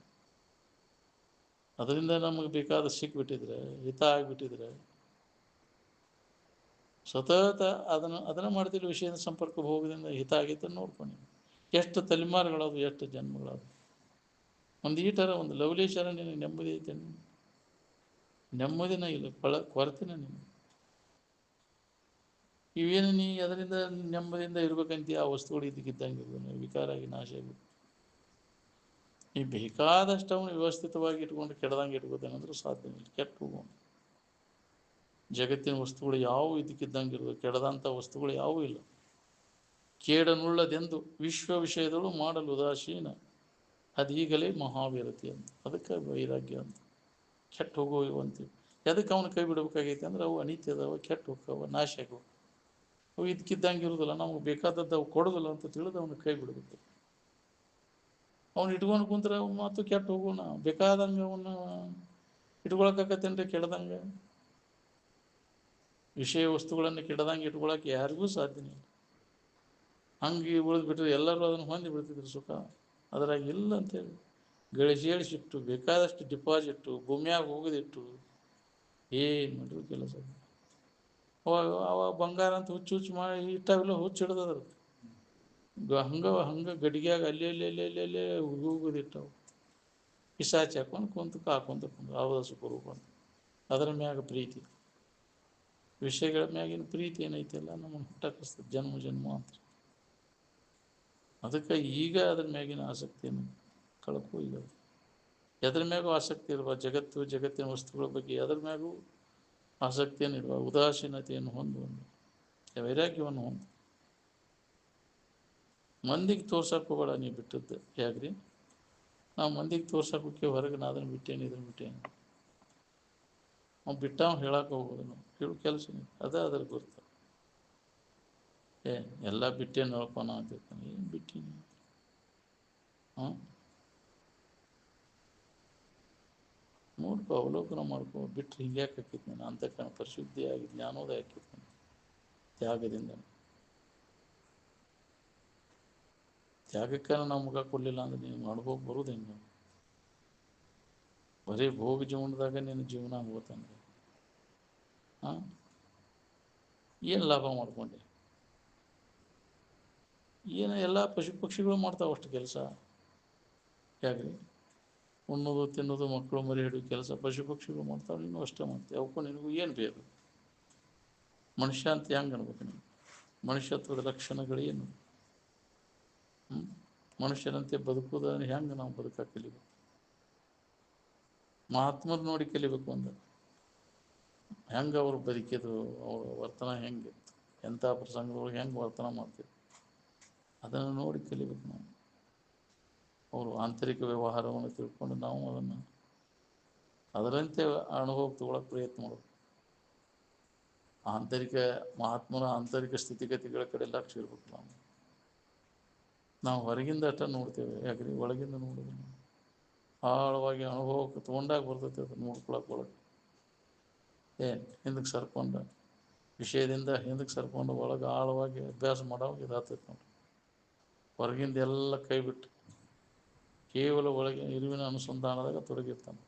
ಅದರಿಂದ ನಮಗೆ ಬೇಕಾದ ಸಿಕ್ಬಿಟ್ಟಿದ್ರೆ, ಹಿತ ಆಗಿಬಿಟ್ಟಿದ್ರೆ ಸತತ ಅದನ್ನು ಮಾಡ್ತಿರೋ ವಿಷಯದ ಸಂಪರ್ಕ ಹೋಗೋದ್ರಿಂದ ಹಿತ ಆಗೈತೆ ನೋಡ್ಕೊಂಡು. ಎಷ್ಟು ತಲೆಮಾರುಗಳದು, ಎಷ್ಟು ಜನ್ಮಗಳದು. ಒಂದು ಈಟರ ಒಂದು ಲವಲೇಶರ ನಿನಗೆ ನೆಮ್ಮದಿ ಐತೆ. ನೆಮ್ಮದಿನ ಇಲ್ಲ, ಕೊರತೆನ ನೀನು. ಇವೇನು ನೀ ಅದರಿಂದ ನೆಮ್ಮದಿಯಿಂದ ಇರ್ಬೇಕಂತೀಯ, ಆ ವಸ್ತುಗಳು ಇದ್ದಕ್ಕಿದ್ದಂಗೆ ವಿಕಾರ ಆಗಿ ನಾಶ ಆಗಿ ಈ ಬೇಕಾದಷ್ಟು ಅವನು ವ್ಯವಸ್ಥಿತವಾಗಿ ಇಟ್ಕೊಂಡು ಕೆಡದಂಗೆ ಇಟ್ಕೋತೇನೆಂದ್ರೂ ಸಾಧ್ಯ ಇಲ್ಲ. ಕೆಟ್ಟು ಹೋಗೋಣ. ಜಗತ್ತಿನ ವಸ್ತುಗಳು ಯಾವುವು ಇದಕ್ಕಿದ್ದಂಗೆ ಇರೋದು, ಕೆಡದಂಥ ವಸ್ತುಗಳು ಯಾವುವೂ ಇಲ್ಲ. ಕೇಡನುಳ್ಳದೆಂದು ವಿಶ್ವ ವಿಷಯದಳು ಮಾಡಲು ಉದಾಸೀನ ಅದೀಗಲೇ ಮಹಾವೀರತೆ ಅಂತ. ಅದಕ್ಕೆ ವೈರಾಗ್ಯ ಅಂತ. ಕೆಟ್ಟು ಹೋಗುವ ಅಂತೀವಿ. ಎದಕ್ಕೆ ಅವನು ಕೈ ಬಿಡಬೇಕಾಗೈತೆ ಅಂದ್ರೆ ಅವು ಅನಿತ್ಯದವ, ಕೆಟ್ಟು ಹೋಗ್ತಾವ, ನಾಶ ಆಗವು. ಅವು ಇದಕ್ಕಿದ್ದಂಗೆ ಇರೋದಿಲ್ಲ, ನಮಗೆ ಬೇಕಾದದ್ದು ಅವು ಕೊಡೋದಿಲ್ಲ ಅಂತ ತಿಳಿದು ಅವನು ಕೈ ಬಿಡಬೇಕು. ಅವ್ನು ಇಟ್ಕೊಂಡು ಕುಂತ್ರೆ ಅವ್ನು ಮಾತು ಕೆಟ್ಟು ಹೋಗೋಣ. ಬೇಕಾದಂಗೆ ಅವನ್ನ ಇಟ್ಕೊಳಕತ್ತೇನ್ರಿ ಕೆಡ್ದಂಗೆ. ವಿಷಯ ವಸ್ತುಗಳನ್ನು ಕೆಡದಂಗೆ ಇಟ್ಕೊಳಕ್ಕೆ ಯಾರಿಗೂ ಸಾಧ್ಯನೇ ಇಲ್ಲ. ಹಂಗೆ ಉಳಿದು ಬಿಟ್ಟರೆ ಎಲ್ಲರೂ ಅದನ್ನು ಹೊಂದಿ ಬಿಡ್ತಿದ್ರು ಸುಖ. ಅದರಾಗ ಇಲ್ಲ ಅಂತೇಳಿ ಗಳಿಸಿಟ್ಟು ಬೇಕಾದಷ್ಟು ಡಿಪಾಸಿಟ್ಟು ಭೂಮಿಯಾಗ ಹೋಗೋದಿಟ್ಟು ಏನು ಮಾಡಿದ್ರು ಕೆಲಸ. ಅವಾಗ ಬಂಗಾರ ಅಂತ ಹುಚ್ಚು ಮಾಡಿ ಇಟ್ಟಾವೆಲ್ಲ ಹುಚ್ಚು ಹಿಡ್ದದ್ರ ಹಂಗೆ ಗಡಿಗ್ಯಾಗ ಅಲ್ಲೇ ಹೋಗೋದಿಟ್ಟವು. ಪಿಸಾಚಿ ಹಾಕೊಂಡು ಹಾಕೊಂತ ಆವದ ಸುಖ ಅದರ ಮ್ಯಾಗ ಪ್ರೀತಿ. ವಿಷಯಗಳ ಮ್ಯಾಗಿನ ಪ್ರೀತಿ ಏನೈತಿಲ್ಲ ನಮ್ಮನ್ನು ಹುಟ್ಟಕ್ಕಿಸ್ತದೆ ಜನ್ಮ ಅಂತ. ಅದಕ್ಕೆ ಈಗ ಅದ್ರ ಮ್ಯಾಗಿನ ಆಸಕ್ತಿಯನ್ನು ಕಳ್ಕೊ. ಈಗ ಎದ್ರ ಮ್ಯಾಗೂ ಆಸಕ್ತಿ ಇರುವ ಜಗತ್ತಿನ ವಸ್ತುಗಳ ಬಗ್ಗೆ ಅದ್ರ ಮ್ಯಾಗೂ ಆಸಕ್ತಿಯನ್ನು ಇಡುವ, ಉದಾಸೀನತೆಯನ್ನು ಹೊಂದುವಂದು, ವೈರಾಗ್ಯವನ್ನು ಹೊಂದು. ಮಂದಿಗೆ ತೋರ್ಸಕ್ಕೆ ಹೋಗಬೇಡ ನೀವು ಬಿಟ್ಟದ್ದು. ಯಾಕ್ರಿ ನಾವು ಮಂದಿಗೆ ತೋರ್ಸಕ್ಕೆ ಹೊರಗೆ ನಾ ಅದನ್ನು ಬಿಟ್ಟೇನೆ ಇದನ್ನು ಬಿಟ್ಟೇನೆ ಅವ್ನು ಬಿಟ್ಟ ಹೇಳಕ್ಕೆ ಹೋಗೋದು. ನಾವು ಹೇಳೋ ಕೆಲಸ ಅದ್ರ ಗುರುತು. ಎಲ್ಲ ಬಿಟ್ಟೇನು ನೋಡ್ಕೊಣ ಅಂತಿರ್ತಾನೆ. ಏನು ಬಿಟ್ಟೀನಿ? ನೋಡ್ಕೊ, ಅವಲೋಕನ ಮಾಡ್ಕೊ. ಬಿಟ್ಟರೆ ಹಿಂಗೆ ಯಾಕೆ ಹಾಕಿತ್ತು ನಾನು ಅಂತಕ್ಕಂಥ ಪರಿಶುದ್ಧಿಯಾಗಿ ಜ್ಞಾನೋದಯ ಹಾಕಿತ್ತು ತ್ಯಾಗದಿಂದ. ತ್ಯಾಗಕ್ಕೆ ನಾವು ಮುಖ ಕೊಡಲಿಲ್ಲ ಅಂದ್ರೆ ನೀನು ಅನುಭವ ಬರೋದು ಹೆಂಗೆ? ಬರೀ ಭೋಗ ಜೀವನದಾಗ ನಿನ್ನ ಜೀವನ ಆಗೋತಂದ್ರೆ ಏನು ಲಾಭ ಮಾಡ್ಕೊಂಡೆ? ಏನು ಎಲ್ಲ ಪಕ್ಷಿಗಳು ಮಾಡ್ತಾವೆ ಅಷ್ಟು ಕೆಲಸ. ಯಾಕ್ರಿ ಉಣ್ಣೋದು ತಿನ್ನೋದು ಮಕ್ಕಳು ಮರಿ ಹಿಡಿಯೋ ಕೆಲಸ ಪಶುಪಕ್ಷಿಗಳು ಮಾಡ್ತಾವೆ, ನೀನು ಅಷ್ಟೇ ಮಾಡ್ತೀವಿ. ಅವಕ್ಕೂ ನಿನಗೂ ಏನು ಬೇಕು? ಮನುಷ್ಯ ಅಂತ ಹೆಂಗೆ ಅನ್ಬೇಕು ನೀವು? ಮನುಷ್ಯತ್ವದ ಲಕ್ಷಣಗಳೇನು? ಮನುಷ್ಯನಂತೆ ಬದುಕುವುದನ್ನು ಹೆಂಗೆ ನಾವು ಬದುಕಕ್ಕೆ ಕಲಿಬೇಕು? ಮಹಾತ್ಮರು ನೋಡಿ ಕಲಿಬೇಕು ಅಂದ್ರೆ ಹೆಂಗೆ ಅವರು ಬದುಕಿದ್ರು, ಅವರ ವರ್ತನ ಹೆಂಗಿತ್ತು, ಎಂಥ ಪ್ರಸಂಗದೊಳಗೆ ಹೆಂಗೆ ವರ್ತನ ಮಾಡ್ತಿದ್ರು ಅದನ್ನು ನೋಡಿ ಕಲಿಬೇಕು ನಾವು. ಅವರು ಆಂತರಿಕ ವ್ಯವಹಾರವನ್ನು ತಿಳ್ಕೊಂಡು ನಾವು ಅದನ್ನು ಅದರಂತೆ ಅನುಭವ ತಗೊಳ್ಳೋಕೆ ಪ್ರಯತ್ನ ಮಾಡಬೇಕು. ಆಂತರಿಕ ಮಹಾತ್ಮನ ಆಂತರಿಕ ಸ್ಥಿತಿಗತಿಗಳ ಕಡೆ ಲಕ್ಷ್ಯ ಇರ್ಬೇಕು. ನಾವು ಹೊರಗಿಂದ ಅಷ್ಟ ನೋಡ್ತೇವೆ, ಯಾಕ್ರಿ ಒಳಗಿಂದ ನೋಡೋದಿಲ್ಲ. ಆಳವಾಗಿ ಅನುಭವಕ್ಕೆ ತೊಗೊಂಡಾಗ ಬರ್ತೈತೆ ಅದು ನೋಡ್ಕೊಳಕ್ಕೆ ಒಳಗೆ. ಹಿಂದಕ್ಕೆ ಸರ್ಕೊಂಡು ವಿಷಯದಿಂದ ಹಿಂದಕ್ಕೆ ಸರ್ಕೊಂಡು ಒಳಗೆ ಆಳವಾಗಿ ಅಭ್ಯಾಸ ಮಾಡೋವಾಗ ಇದಾಗ್ತೈತೆ ನೋಡಿ. ಹೊರಗಿಂದ ಎಲ್ಲ ಕೈ ಬಿಟ್ಟು ಕೇವಲ ಒಳಗೆ ಇರುವಿನ ಅನುಸಂಧಾನದಾಗ ತೊಡಗಿರ್ತಾನೆ.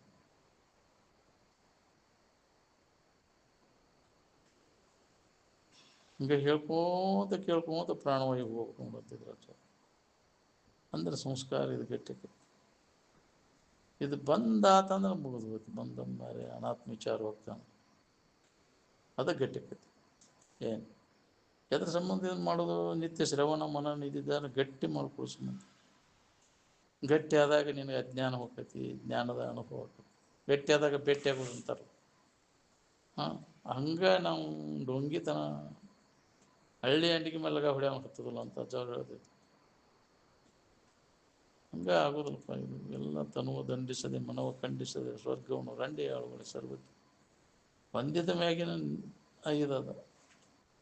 ಹಿಂಗೆ ಕೇಳ್ಕೋತ ಪ್ರಾಣವಾಯು ಹೋಗ್ಬೇಕು ನೋಡ್ತಿದ್ರು. ಅಂದ್ರೆ ಸಂಸ್ಕಾರ ಇದು ಗಟ್ಟಿಗೆ ಇದು ಬಂದಾತಂದ್ರೆ ಮುಗಿದು ಹೋಯ್ತು. ಬಂದ ಮಾರೆ ಅನಾತ್ಮ ವಿಚಾರ ಹೋಗ್ತಾನೆ, ಅದು ಗಟ್ಟಿಕೈತಿ. ಏನು ಎದ್ರ ಸಂಬಂಧ ಇದು ಮಾಡೋದು? ನಿತ್ಯ ಶ್ರವಣ ಮನನ ಇದ್ದಿದ್ದಾನೆ ಗಟ್ಟಿ ಮಾಡ್ಕೊಳ್ಳೋ ಸಂಬಂಧ. ಗಟ್ಟಿ ಆದಾಗ ನಿನಗೆ ಅಜ್ಞಾನ ಹೋಗ್ತೈತಿ, ಜ್ಞಾನದ ಅನುಭವ ಆಗ್ತೈತಿ. ಗಟ್ಟಿ ಆದಾಗ ಭೇಟಿ ಆಗೋದು ಅಂತಾರೆ. ಹಂಗೆ ನಾವು ಡೊಂಗಿತನ ಹಳ್ಳಿ ಅಂಡಿಗೆ ಮೇಲಾಗ ಹೊಡೆ ಹತ್ತದಲ್ಲ ಅಂತ ಜಗಳ ಹೇಳ್ತೈತಿ. ಹಂಗೆ ಆಗೋದಲ್ಪ. ಇದು ಎಲ್ಲ ತನುವ ದಂಡಿಸದೆ ಮನವ ಖಂಡಿಸದೆ ಸ್ವರ್ಗವನ್ನು ರಂಡಿ ಆಳುಗಳು ಸರ್ವತಿ ಹೊಂದಿದ ಮ್ಯಾಗಿನ ಇದದ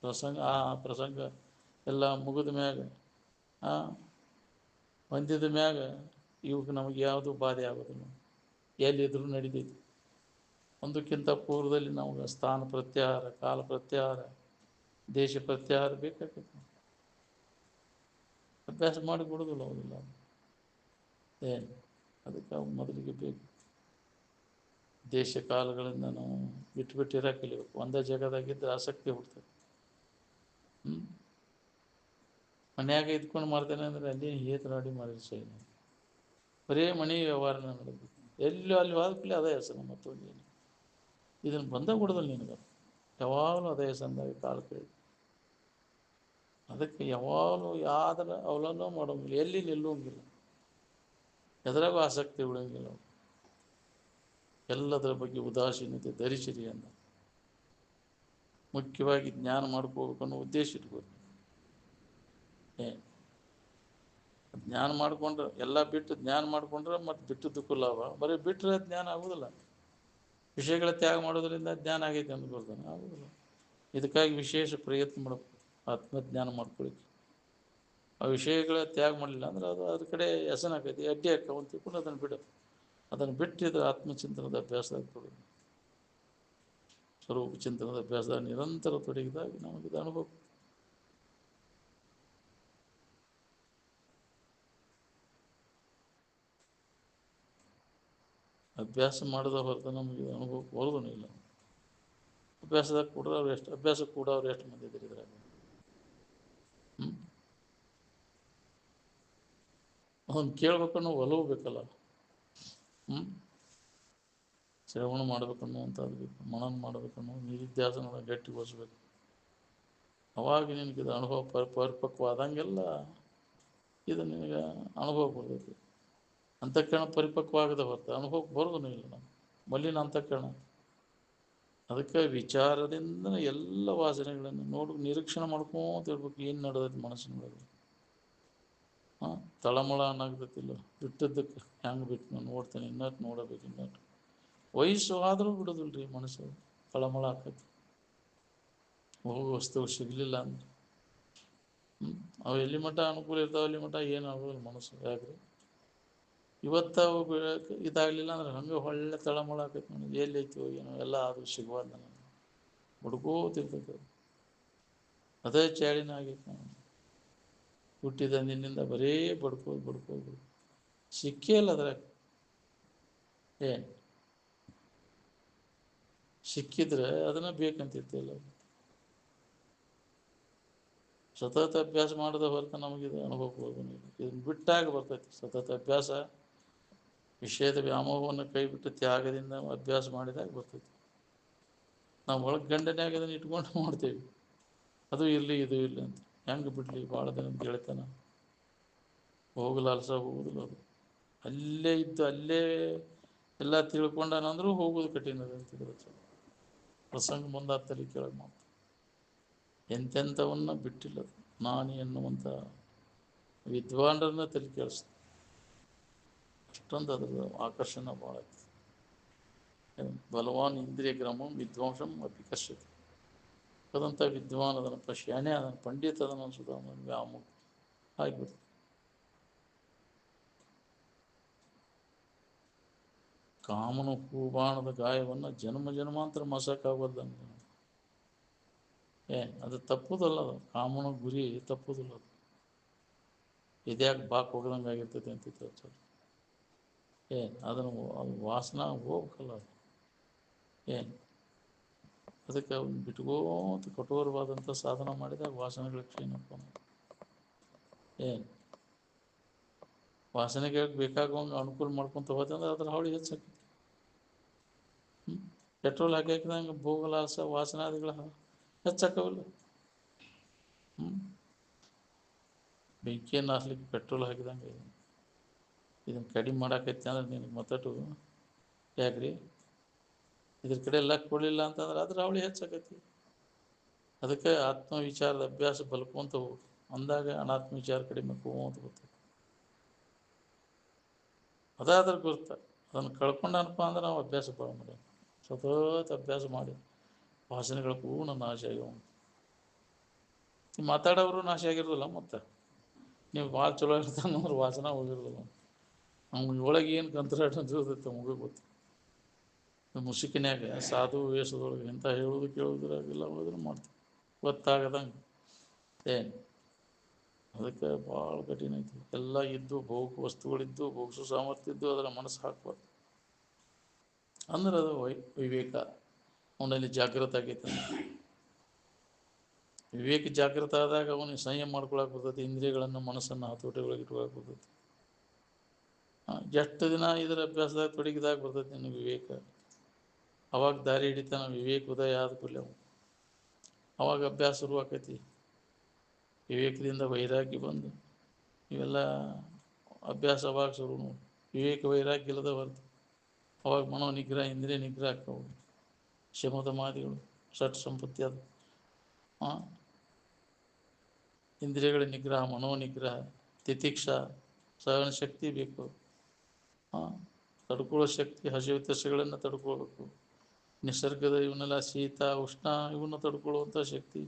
ಪ್ರಸಂಗ. ಆ ಪ್ರಸಂಗ ಎಲ್ಲ ಮುಗಿದ ಮ್ಯಾಗ ಹೊಂದಿದ ಮ್ಯಾಗ ಇವಕ್ಕೆ ನಮಗೆ ಯಾವುದು ಬಾಧೆ ಆಗೋದಿಲ್ಲ. ಎಲ್ಲಿದ್ರೂ ನಡೀತೈತಿ. ಒಂದಕ್ಕಿಂತ ಪೂರ್ವದಲ್ಲಿ ನಮಗೆ ಸ್ಥಾನ ಪ್ರತ್ಯಾಹಾರ, ಕಾಲ ಪ್ರತ್ಯಾಹಾರ, ದೇಶ ಪ್ರತ್ಯಾಹಾರ ಬೇಕಾಗ್ತೈತಿ. ಅಭ್ಯಾಸ ಮಾಡಿ ಕೊಡೋದಿಲ್ಲ ಅವದಿಲ್ಲ. ಅದಕ್ಕೆ ಮೊದಲಿಗೆ ಬೇಕು. ದೇಶ ಕಾಲಗಳಿಂದ ನಾವು ಬಿಟ್ಟು ಕಲಿಬೇಕು. ಒಂದೇ ಜಾಗದಾಗಿದ್ದರೆ ಆಸಕ್ತಿ ಹುಡ್ತದೆ. ಮನ್ಯಾಗ ಇದ್ಕೊಂಡು ಮಾಡ್ತೇನೆ ಅಂದರೆ ಅಲ್ಲಿ ಹೇತರಾಡಿ ಮಾಡಿದ್ರೆ ಸೈ. ಬರೇ ಮನೆ ವ್ಯವಹಾರನ ನಡೆದು ಎಲ್ಲೂ ಅಲ್ಲಿ ವಾದಕ್ಕಲ್ಲಿ ಅದೇ ಹೆಸರು. ಮತ್ತೊಂದು ಏನು ಇದನ್ನು ಬಂದಾಗ ಕೊಡೋದಿಲ್ಲ ನಿನಗೆ. ಯಾವಾಗಲೂ ಅದೇ ಹೆಸಂದಾಗ ಕಾಲ ಕೇಳಿ. ಅದಕ್ಕೆ ಯಾವಾಗಲೂ ಯಾವ್ದರ ಅವಲಂಬನೆ ಮಾಡೋಂಗಿಲ್ಲ, ಎಲ್ಲಿ ನಿಲ್ಲುವಂಗಿಲ್ಲ, ಎದರಾಗೂ ಆಸಕ್ತಿ ಉಳಿಯಂಗಿಲ್ಲ. ಎಲ್ಲದರ ಬಗ್ಗೆ ಉದಾಸೀನತೆ ಧರಿಸಿರಿ ಅಂತ. ಮುಖ್ಯವಾಗಿ ಜ್ಞಾನ ಮಾಡ್ಕೋಬೇಕು ಅನ್ನೋ ಉದ್ದೇಶ ಇಟ್ಕೋಬೇಕು. ಜ್ಞಾನ ಮಾಡ್ಕೊಂಡ್ರೆ ಎಲ್ಲ ಬಿಟ್ಟು ಜ್ಞಾನ ಮಾಡ್ಕೊಂಡ್ರೆ ಮತ್ತೆ ಬಿಟ್ಟದ್ದಕ್ಕೂ ಲಾಭ. ಬರೀ ಬಿಟ್ಟರೆ ಜ್ಞಾನ ಆಗೋದಿಲ್ಲ. ವಿಷಯಗಳ ತ್ಯಾಗ ಮಾಡೋದ್ರಿಂದ ಜ್ಞಾನ ಆಗೈತೆ ಅಂದ್ಕೊಳ್ತಾನೆ, ಆಗೋದಿಲ್ಲ. ಇದಕ್ಕಾಗಿ ವಿಶೇಷ ಪ್ರಯತ್ನ ಮಾಡಬೇಕು ಆತ್ಮಜ್ಞಾನ ಮಾಡ್ಕೊಳ್ಳಿಕ್ಕೆ. ಆ ವಿಷಯಗಳ ತ್ಯಾಗ ಮಾಡಲಿಲ್ಲ ಅಂದ್ರೆ ಅದು ಅದ್ರ ಕಡೆ ಹೆಸನಾಕೈತಿ, ಅಡ್ಡಿ ಹಾಕವಂತ ತಿಳ್ಕೊಂಡು ಅದನ್ನು ಬಿಟ್ಟಿದ್ರೆ ಆತ್ಮಚಿಂತನದ ಅಭ್ಯಾಸದಾಗ ತೊಡಗಿ, ಸ್ವರೂಪ ಚಿಂತನದ ಅಭ್ಯಾಸದಾಗ ನಿರಂತರ ತೊಡಗಿದಾಗ ನಮಗಿದು ಅನುಭವ. ಅಭ್ಯಾಸ ಮಾಡಿದ ಹೊರತು ನಮಗೆ ಅನುಭವ ಬರೋದೂ ಇಲ್ಲ. ಅಭ್ಯಾಸದಾಗ ಕೂಡ ಅವ್ರು ಎಷ್ಟು ಅಭ್ಯಾಸ ಕೂಡ ಅವ್ರು ಎಷ್ಟು ಮಂದಿ ಇದ್ದಾರೆ ಇದ್ರಾಗ. ಅವನು ಕೇಳ್ಬೇಕನ್ನೋ ಒಲವು ಬೇಕಲ್ಲ. ಶ್ರವಣ ಮಾಡ್ಬೇಕನ್ನುವಂಥದ್ದು ಬೇಕು, ಮನನ ಮಾಡ್ಬೇಕನ್ನೋ ನಿಧಿಧ್ಯಾಸನ ಗಟ್ಟಿಗೊಳಿಸ್ಬೇಕು. ಅವಾಗ ನಿನಗೆ ಇದು ಅನುಭವ ಪರಿಪಕ್ವಾದಂಗೆಲ್ಲ ಇದು ನಿನಗೆ ಅನುಭವ ಬರ್ತೈತಿ. ಅಂತಃಕರಣ ಪರಿಪಕ್ವ ಆಗದೆ ಹೊರತು ಅನುಭವಕ್ಕೆ ಬರೋದೂ ಇಲ್ಲ. ನಾವು ಮಲ್ಲಿನ ಅಂತಃಕರಣ. ಅದಕ್ಕೆ ವಿಚಾರದಿಂದ ಎಲ್ಲ ವಾಸನೆಗಳನ್ನು ನಿರೀಕ್ಷಣೆ ಮಾಡ್ಕೊಂತ ಇರ್ಬೇಕು. ಏನು ನಡೆದೈತಿ ಮನಸ್ಸಿನೊಳಗೆ. ತಳಮಳ ಅನ್ನಾಗ್ತೈತಿಲ್ಲ. ಬಿಟ್ಟದ್ದಕ್ಕೆ ಹೆಂಗೆ ಬಿಟ್ಟು ನಾನು ನೋಡ್ತೇನೆ, ಇನ್ನಟ್ಟು ನೋಡಬೇಕು, ಇನ್ನಟ್ಟು ವಯಸ್ಸು ಆದರೂ ಬಿಡೋದಿಲ್ಲ ರೀ ಮನಸ್ಸು. ತಳಮಳ ಆಕೈತಿ. ಹೋಗೋ ವಸ್ತು ಸಿಗಲಿಲ್ಲ ಅಂದ್ರೆ ಅವು ಎಲ್ಲಿ ಮಟ್ಟ ಅನುಕೂಲ ಇರ್ತಾವೆ ಅಲ್ಲಿ ಮಟ್ಟ ಏನು ಆಗೋದಿಲ್ಲ ಮನಸ್ಸು. ಯಾಕ್ರಿ ಇವತ್ತು ಅವು ಇದಾಗಲಿಲ್ಲ ಅಂದ್ರೆ ಹಂಗೆ ಒಳ್ಳೆ ತಳಮಳ ಆಕೈತಿ. ನನಗೆ ಎಲ್ಲಿ ಐತಿವೋ ಏನೋ ಎಲ್ಲ ಆದರೂ ಸಿಗುವಾಗ ನನಗೆ ಹುಡ್ಕೋತಿರ್ತೈತೆ. ಅದೇ ಚಾಳಿನ ಆಗೈತಿ. ನಾನು ಹುಟ್ಟಿದ ನಿನ್ನಿಂದ ಬರೇ ಬಡ್ಕೋದು ಸಿಕ್ಕೇ ಇಲ್ಲ ಅದ್ರಾಗ. ಏನು ಸಿಕ್ಕಿದ್ರೆ ಅದನ್ನ ಬೇಕಂತಿರ್ತಿಲ್ಲ. ಸತತ ಅಭ್ಯಾಸ ಮಾಡಿದ ಹೊರತು ನಮಗಿದು ಅನುಭವ ಬರೋದಿಲ್ಲ. ಇದನ್ನು ಬಿಟ್ಟಾಗ ಬರ್ತೈತಿ ಸತತ ಅಭ್ಯಾಸ. ವಿಷಯದ ವ್ಯಾಮೋಹವನ್ನು ಕೈ ಬಿಟ್ಟು ತ್ಯಾಗದಿಂದ ಅಭ್ಯಾಸ ಮಾಡಿದಾಗ ಬರ್ತೈತಿ. ನಾವು ಒಳಗೆ ಗಂಡನ್ಯಾಗ ಅದನ್ನು ಇಟ್ಕೊಂಡು ಮಾಡ್ತೇವೆ, ಅದು ಇರಲಿ ಇದು ಇರಲಿ ಅಂತ. ಹೆಂಗೆ ಬಿಡಲಿ? ಭಾಳ ದಿನ ಗೆಳೆತನ ಹೋಗಲಾಲ್ಸ ಹೋಗುದಿಲ್ಲ. ಅದು ಅಲ್ಲೇ ಇದ್ದು ಅಲ್ಲೇ ಎಲ್ಲ ತಿಳ್ಕೊಂಡಾನಂದ್ರೂ ಹೋಗೋದು ಕಠಿಣ ಅದ ಅಂತಿದ್ರು. ಪ್ರಸಂಗ ಮುಂದೆ ತಲೆ ಕೆಳಗೆ ಮಾತು ಎಂತೆಂಥವನ್ನ ಬಿಟ್ಟಿಲ್ಲ. ನಾನು ಎನ್ನುವಂಥ ವಿದ್ವಾಂಡರನ್ನ ತಲೆ ಕೇಳಿಸ್ತದೆ. ಅಷ್ಟೊಂದು ಅದ್ರ ಆಕರ್ಷಣೆ ಭಾಳ ಐತಿ. ಬಲವಾನ್ ಇಂದ್ರಿಯ ಗ್ರಾಮಂ ವಿದ್ವಾಂಸಂ ಅಪಿಕರ್ಷತಿ. ಅದಂಥ ವಿದ್ವಾನ್ ಅದನಪ್ಪ, ಶಾಣೆ ಅದನ್ನು, ಪಂಡಿತ ಅದನ್ನು ಅನ್ಸುತ್ತೆ, ಅವನು ವ್ಯಾಮೋಹ ಆಗಿಬಿಡ್ತು. ಕಾಮನ ಹೂಬಾಣದ ಗಾಯವನ್ನು ಜನ್ಮ ಜನ್ಮಾಂತರ ಮಸಕ್ಕಾಗೋದಂಗ. ಅದು ತಪ್ಪುದಲ್ಲ, ಅದು ಕಾಮನ ಗುರಿ ತಪ್ಪುದಿಲ್ಲ. ಅದು ಇದ್ಯಾಕೆ ಬಾಕ್ ಹೋಗ್ದಂಗೆ ಆಗಿರ್ತೈತಿ ಅಂತ ತಿಳ್ತಾರೆ. ಅದನ್ನು ಅದು ವಾಸನ ಹೋಗ್ಬೇಕಲ್ಲ. ಅದು ಅದಕ್ಕೆ ಅವ್ನು ಬಿಟ್ಕೋತ ಕಠೋರವಾದಂಥ ಸಾಧನ ಮಾಡಿದಾಗ ವಾಸನೆಗಳ ಕ್ಷೀಣಪ್ಪ. ವಾಸನೆಗೆ ಬೇಕಾಗುವಂಗೆ ಅನುಕೂಲ ಮಾಡ್ಕೊತ ಹೋದಂದ್ರೆ ಅದ್ರ ಹಾವಳಿ ಹೆಚ್ಚಾಕೈತಿ. ಪೆಟ್ರೋಲ್ ಹಾಕಿದಂಗೆ ಭೋಗಲಾಸ ವಾಸನಾದಿಗಳ ಹೆಚ್ಚಾಕವಲ್ಲ. ಬೆಂಕಿಯನ್ನು ಹಾಸ್ಲಿಕ್ಕೆ ಪೆಟ್ರೋಲ್ ಹಾಕಿದಂಗೆ ಇದನ್ನು ಕಡಿಮೆ ಮಾಡಾಕೈತಿ ಅಂದ್ರೆ ನಿನಗೆ ಮತ್ತಟು ಯಾಕ್ರಿ ಇದ್ರ ಕಡೆ ಎಲ್ಲ ಕೊಡಲಿಲ್ಲ ಅಂತಂದ್ರೆ ಅದ್ರ ಹಾವಳಿ ಹೆಚ್ಚಾಕೈತಿ. ಅದಕ್ಕೆ ಆತ್ಮವಿಚಾರದ ಅಭ್ಯಾಸ ಬಲ್ಕೊಂತ ಹೋಗ್ಬೇಕು. ಅಂದಾಗ ಅನಾತ್ಮ ವಿಚಾರ ಕಡಿಮೆ ಹೋಗೋದು ಗೊತ್ತೈತಿ. ಅದಾದ್ರೆ ಗುರ್ತ. ಅದನ್ನು ಕಳ್ಕೊಂಡನಪ್ಪ ಅಂದ್ರೆ ನಾವು ಅಭ್ಯಾಸ ಭಾಳ ಮಾಡಿ ಸತತ ಅಭ್ಯಾಸ ಮಾಡಿ ವಾಸನೆಗಳ ಪೂರ್ಣ ನಾಶ ಆಗ್ಯಾವ. ನೀವು ಮಾತಾಡೋರು ನಾಶ ಆಗಿರೋದಿಲ್ಲ. ಮತ್ತು ನೀವು ಭಾಳ ಚಲೋ ಇರ್ತಾನಂದ್ರೆ ವಾಸನ ಹೋಗಿರೋದಿಲ್ಲ. ಅವ್ನ ಒಳಗೆ ಏನು ಕಂತ್ರಾಟ ಇರ್ತೈತೆ ನಮಗೆ ಗೊತ್ತು. ಮುಸುಕಿನ್ಯಾಗ ಸಾಧು ವೇಷದೊಳಗೆ ಎಂಥ ಹೇಳೋದು ಕೇಳೋದ್ರಾಗೆಲ್ಲ ಹೋದ್ರೆ ಮಾಡ್ತೀವಿ ಗೊತ್ತಾಗದಂಗೆ. ಅದಕ್ಕೆ ಭಾಳ ಕಠಿಣ ಐತಿ. ಎಲ್ಲ ಇದ್ದು ಭೋಗ ವಸ್ತುಗಳಿದ್ದು ಭೋಗಿಸೋ ಸಾಮರ್ಥ್ಯ ಇದ್ದು ಅದರ ಮನಸ್ಸು ಹಾಕ್ಬಾರ್ದು. ಅಂದ್ರೆ ಅದು ವಿವೇಕ ಅವನಲ್ಲಿ ಜಾಗೃತ ಆಗೈತೆ. ವಿವೇಕ ಜಾಗೃತ ಆದಾಗ ಅವನಿಗೆ ಸಂಯಮ ಮಾಡ್ಕೊಳಕ್ಕೆ ಬರ್ತೈತಿ. ಇಂದ್ರಿಯಗಳನ್ನು ಮನಸ್ಸನ್ನು ಹತೋಟಿ ಒಳಗೆ ಇಟ್ಕೊಳಕ್ಕೆ ಬರ್ತೈತಿ. ಎಷ್ಟು ದಿನ ಇದರ ಅಭ್ಯಾಸದಾಗ ತೊಡಗಿದಾಗ ಬರ್ತೈತಿ ನಿನಗೆ ವಿವೇಕ. ಅವಾಗ ದಾರಿ ಹಿಡಿತಾನ. ವಿವೇಕ ಉದಯ ಆದ ಕೂಡಲೇ ಅವಾಗ ಅಭ್ಯಾಸ ಶುರು ಆಕೈತಿ. ವಿವೇಕದಿಂದ ವೈರಾಗ್ಯ ಬಂದು ಇವೆಲ್ಲ ಅಭ್ಯಾಸ ಅವಾಗ ಶುರು ನೋಡಿ. ವಿವೇಕ ವೈರಾಗ್ಯ ಇಲ್ಲದ ಹೊರತು ಅವಾಗ ಮನೋ ನಿಗ್ರಹ ಇಂದ್ರಿಯ ನಿಗ್ರಹ ಆಗ್ತಾವೆ. ಶಮದ ಮಾದಿಗಳು ಷಟ್ ಸಂಪತ್ತಿ ಅದು. ಇಂದ್ರಿಯಗಳ ನಿಗ್ರಹ, ಮನೋನಿಗ್ರಹ, ತಿತಿಕ್ಷಾ, ಸಹನ ಶಕ್ತಿ ಬೇಕು. ತಡ್ಕೊಳ್ಳೋ ಶಕ್ತಿ, ಹಸಿವು ತಸೆಗಳನ್ನು ತಡ್ಕೊಳ್ಬೇಕು. ನಿಸರ್ಗದ ಇವನ್ನೆಲ್ಲ ಶೀತ ಉಷ್ಣ ಇವನ್ನು ತಡ್ಕೊಳ್ಳುವಂಥ ಶಕ್ತಿ,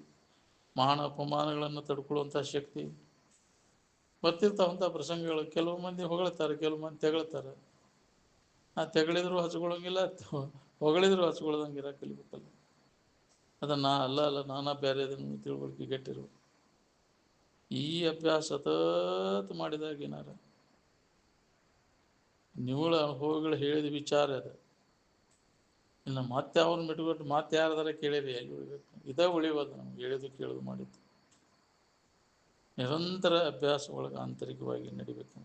ಮಾನ ಅಪಮಾನಗಳನ್ನು ತಡ್ಕೊಳ್ಳುವಂಥ ಶಕ್ತಿ ಬರ್ತಿರ್ತಾವಂಥ ಪ್ರಸಂಗಗಳು. ಕೆಲವು ಮಂದಿ ಹೊಗಳ್ತಾರೆ, ಕೆಲವು ಮಂದಿ ತೆಗಳ್ತಾರೆ. ತೆಗಳಿದ್ರು ಹಚ್ಕೊಳ್ಳೋಂಗಿಲ್ಲ, ಹೊಗಳಿದ್ರು ಹಚ್ಕೊಳ್ಳೋದಂಗೆ ಇರೋ ಕಲಿಬೇಕಲ್ಲ. ಅದನ್ನು ಅಲ್ಲ ನಾನಾ ಬೇರೆ ಅದನ್ನು ತಿಳುವಳಿಕೆ ಗಟ್ಟಿರು. ಈ ಅಭ್ಯಾಸ ಸತತ ಮಾಡಿದಾಗ ಏನಾರ ನಿವುಳ ಅನುಭವಗಳು ಹೇಳಿದ ವಿಚಾರ ಅದು. ಇನ್ನು ಮತ್ತೆ ಅವ್ರನ್ನ ಬಿಟ್ಕೊಟ್ಟು ಮತ್ತೆ ಯಾರದಾರ ಕೇಳಿರಿ ಎಲ್ಲಿ ಉಳಿಬೇಕು? ಇದೇ ಉಳಿಯೋದು ನಮ್ಗೆ ಹೇಳಿದ್ದು ಕೇಳೋದು ಮಾಡಿದ್ದು. ನಿರಂತರ ಅಭ್ಯಾಸ ಒಳಗೆ ಆಂತರಿಕವಾಗಿ ನಡಿಬೇಕು.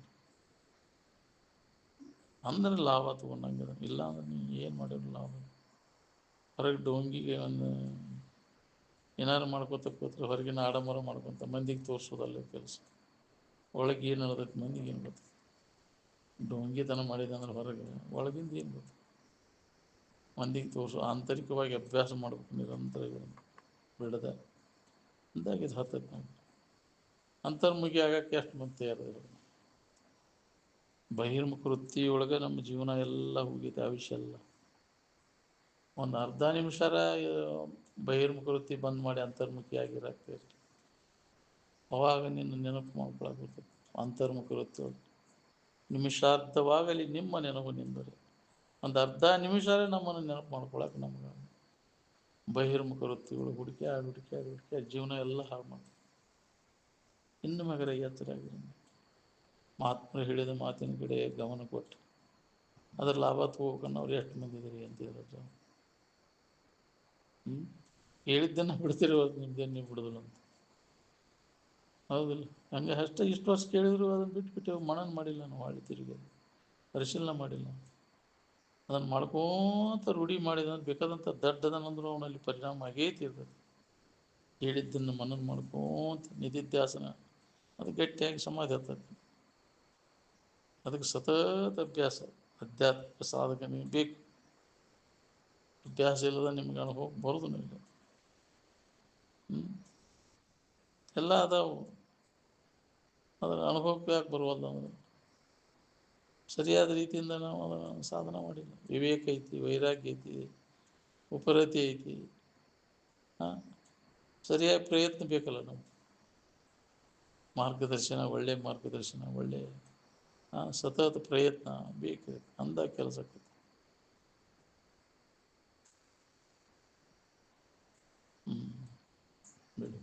ಅಂದ್ರೆ ಲಾಭ ತಗೊಂಡಂಗೆ. ಇಲ್ಲ ಅಂದ್ರೆ ನೀವು ಏನು ಮಾಡಿದ್ರು ಲಾಭ. ಹೊರಗೆ ಡೋಂಗಿಗೆ ಒಂದು ಏನಾರು ಮಾಡ್ಕೊತ ಕೂತ್ರೆ ಹೊರಗಿನ ಆಡಂಬರ ಮಾಡ್ಕೊತ ಮಂದಿಗೆ ತೋರಿಸೋದಲ್ಲ ಕೆಲಸ. ಒಳಗೆ ಏನು ನಡೆದೈತೆ ಮಂದಿಗೆ ಏನು ಗೊತ್ತು? ಡೋಂಗಿತನ ಮಾಡಿದೆ ಅಂದ್ರೆ ಹೊರಗೆ, ಒಳಗಿಂದ ಏನು ಗೊತ್ತು ಮಂದಿಗೆ ತೋರಿಸು. ಆಂತರಿಕವಾಗಿ ಅಭ್ಯಾಸ ಮಾಡ್ಬೇಕು ನಿರಂತರ ಬಿಡದ ಅಂದಾಗ ಇದು ಹತ್ತೈತೆ ನಮ್ಗೆ. ಅಂತರ್ಮುಖಿ ಆಗೋಕ್ಕೆ ಎಷ್ಟು ಮಂದಿ ತಯಾರಿದ್ರು. ಬಹಿರ್ಮುಖ ವೃತ್ತಿಯೊಳಗೆ ನಮ್ಮ ಜೀವನ ಎಲ್ಲ ಹೋಗಿದೆ, ಆಯುಷ್ಯ ಎಲ್ಲ. ಒಂದು ಅರ್ಧ ನಿಮಿಷರ ಬಹಿರ್ಮುಖ ವೃತ್ತಿ ಬಂದ್ ಮಾಡಿ ಅಂತರ್ಮುಖಿ ಆಗಿರಾಗ್ತೈತಿ. ಅವಾಗ ನಿನ್ನ ನೆನಪು ಮಾಡ್ಕೊಳಕ್ಕೆ ಬರ್ತೈತಿ. ಅಂತರ್ಮುಖ ವೃತ್ತಿ ಒಳಗೆ ನಿಮಿಷಾರ್ಧವಾಗಲಿ ನಿಮ್ಮ ನೆನಪು ನಿಂದರೆ. ಒಂದು ಅರ್ಧ ನಿಮಿಷರೇ ನಮ್ಮನ್ನು ನೆನಪು ಮಾಡ್ಕೊಳಕ್ಕೆ ನಮ್ಗೆ ಬಹಿರ್ಮುಖ ವೃತ್ತಿಗಳು ಹುಡುಕಿ ಜೀವನ ಎಲ್ಲ ಹಾಳು ಮಾಡ್ತೀವಿ. ಇನ್ನು ಮಗರ ಎತ್ತರ ಆಗಿರ ಮಹಾತ್ಮರು ಹೇಳಿದ ಮಾತಿನ ಕಡೆ ಗಮನ ಕೊಟ್ಟು ಅದ್ರ ಲಾಭ ತಗೋಬೇಕನ್ನೋ ಅವ್ರು ಎಷ್ಟು ಮಂದಿ ಇದ್ದೀರಿ ಅಂತಿದ್ರು. ಹೇಳಿದ್ದನ್ನು ಬಿಡ್ತಿರೋದು ನಿಮ್ದೇನು ನೀವು ಬಿಡೋದಿಲ್ಲ ಅಂತ. ಹೌದಿಲ್ಲ? ಹಂಗೆ ಅಷ್ಟೇ ಇಷ್ಟು ವರ್ಷ ಕೇಳಿದ್ರು ಅದನ್ನು ಬಿಟ್ಬಿಟ್ಟು ಮನನ ಮಾಡಿಲ್ಲ ನಾವು. ಹಾಳಿ ತಿರುಗಿ ಪರಿಶೀಲನೆ ಮಾಡಿಲ್ಲ. ಅದನ್ನು ಮಾಡ್ಕೋತ ರೂಢಿ ಮಾಡಿದಂದ್ರೆ ಬೇಕಾದಂಥ ದಡ್ಡದನಂದ್ರೂ ಅವನಲ್ಲಿ ಪರಿಣಾಮ ಆಗೈತಿ ಇರ್ತದೆ. ಹೇಳಿದ್ದನ್ನು ಮನನ ಮಾಡ್ಕೋತ ನಿಧಿಧ್ಯಾಸನ ಅದು ಗಟ್ಟಿಯಾಗಿ ಸಮಾಧಿ ಆಗ್ತದೆ. ಅದಕ್ಕೆ ಸತತ ಅಭ್ಯಾಸ. ಅಧ್ಯಾತ್ಮಿಕ ಸಾಧಕ ನೀವು ಬೇಕು. ಅಭ್ಯಾಸ ಇಲ್ಲದ ನಿಮ್ಗೆ ಅನುಭವ ಬರೋದು ಇಲ್ಲ. ಎಲ್ಲ ಅದಾವು. ಅದರ ಅನುಭವಕ್ಕೆ ಯಾಕೆ ಬರುವಲ್ಲ ಅಂದರೆ ಸರಿಯಾದ ರೀತಿಯಿಂದ ನಾವು ಅದನ್ನು ಸಾಧನೆ ಮಾಡಿಲ್ಲ. ವಿವೇಕ ಐತಿ, ವೈರಾಗ್ಯ ಐತಿ, ಉಪರತಿ ಐತಿ. ಸರಿಯಾಗಿ ಪ್ರಯತ್ನ ಬೇಕಲ್ಲ ನಾವು. ಮಾರ್ಗದರ್ಶನ, ಒಳ್ಳೆಯ ಮಾರ್ಗದರ್ಶನ, ಒಳ್ಳೆಯ ಸತತ ಪ್ರಯತ್ನ ಬೇಕು. ಅಂದ ಕೆಲಸಕ್ಕೆ ಬಿಡು.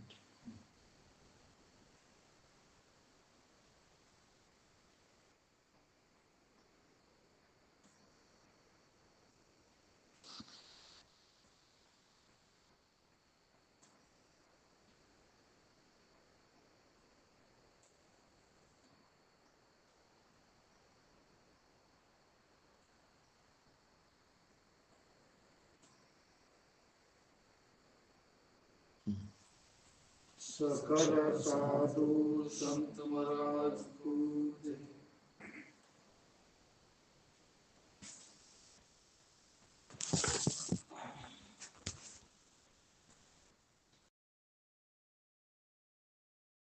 सकल साधु संत महाराज को जय।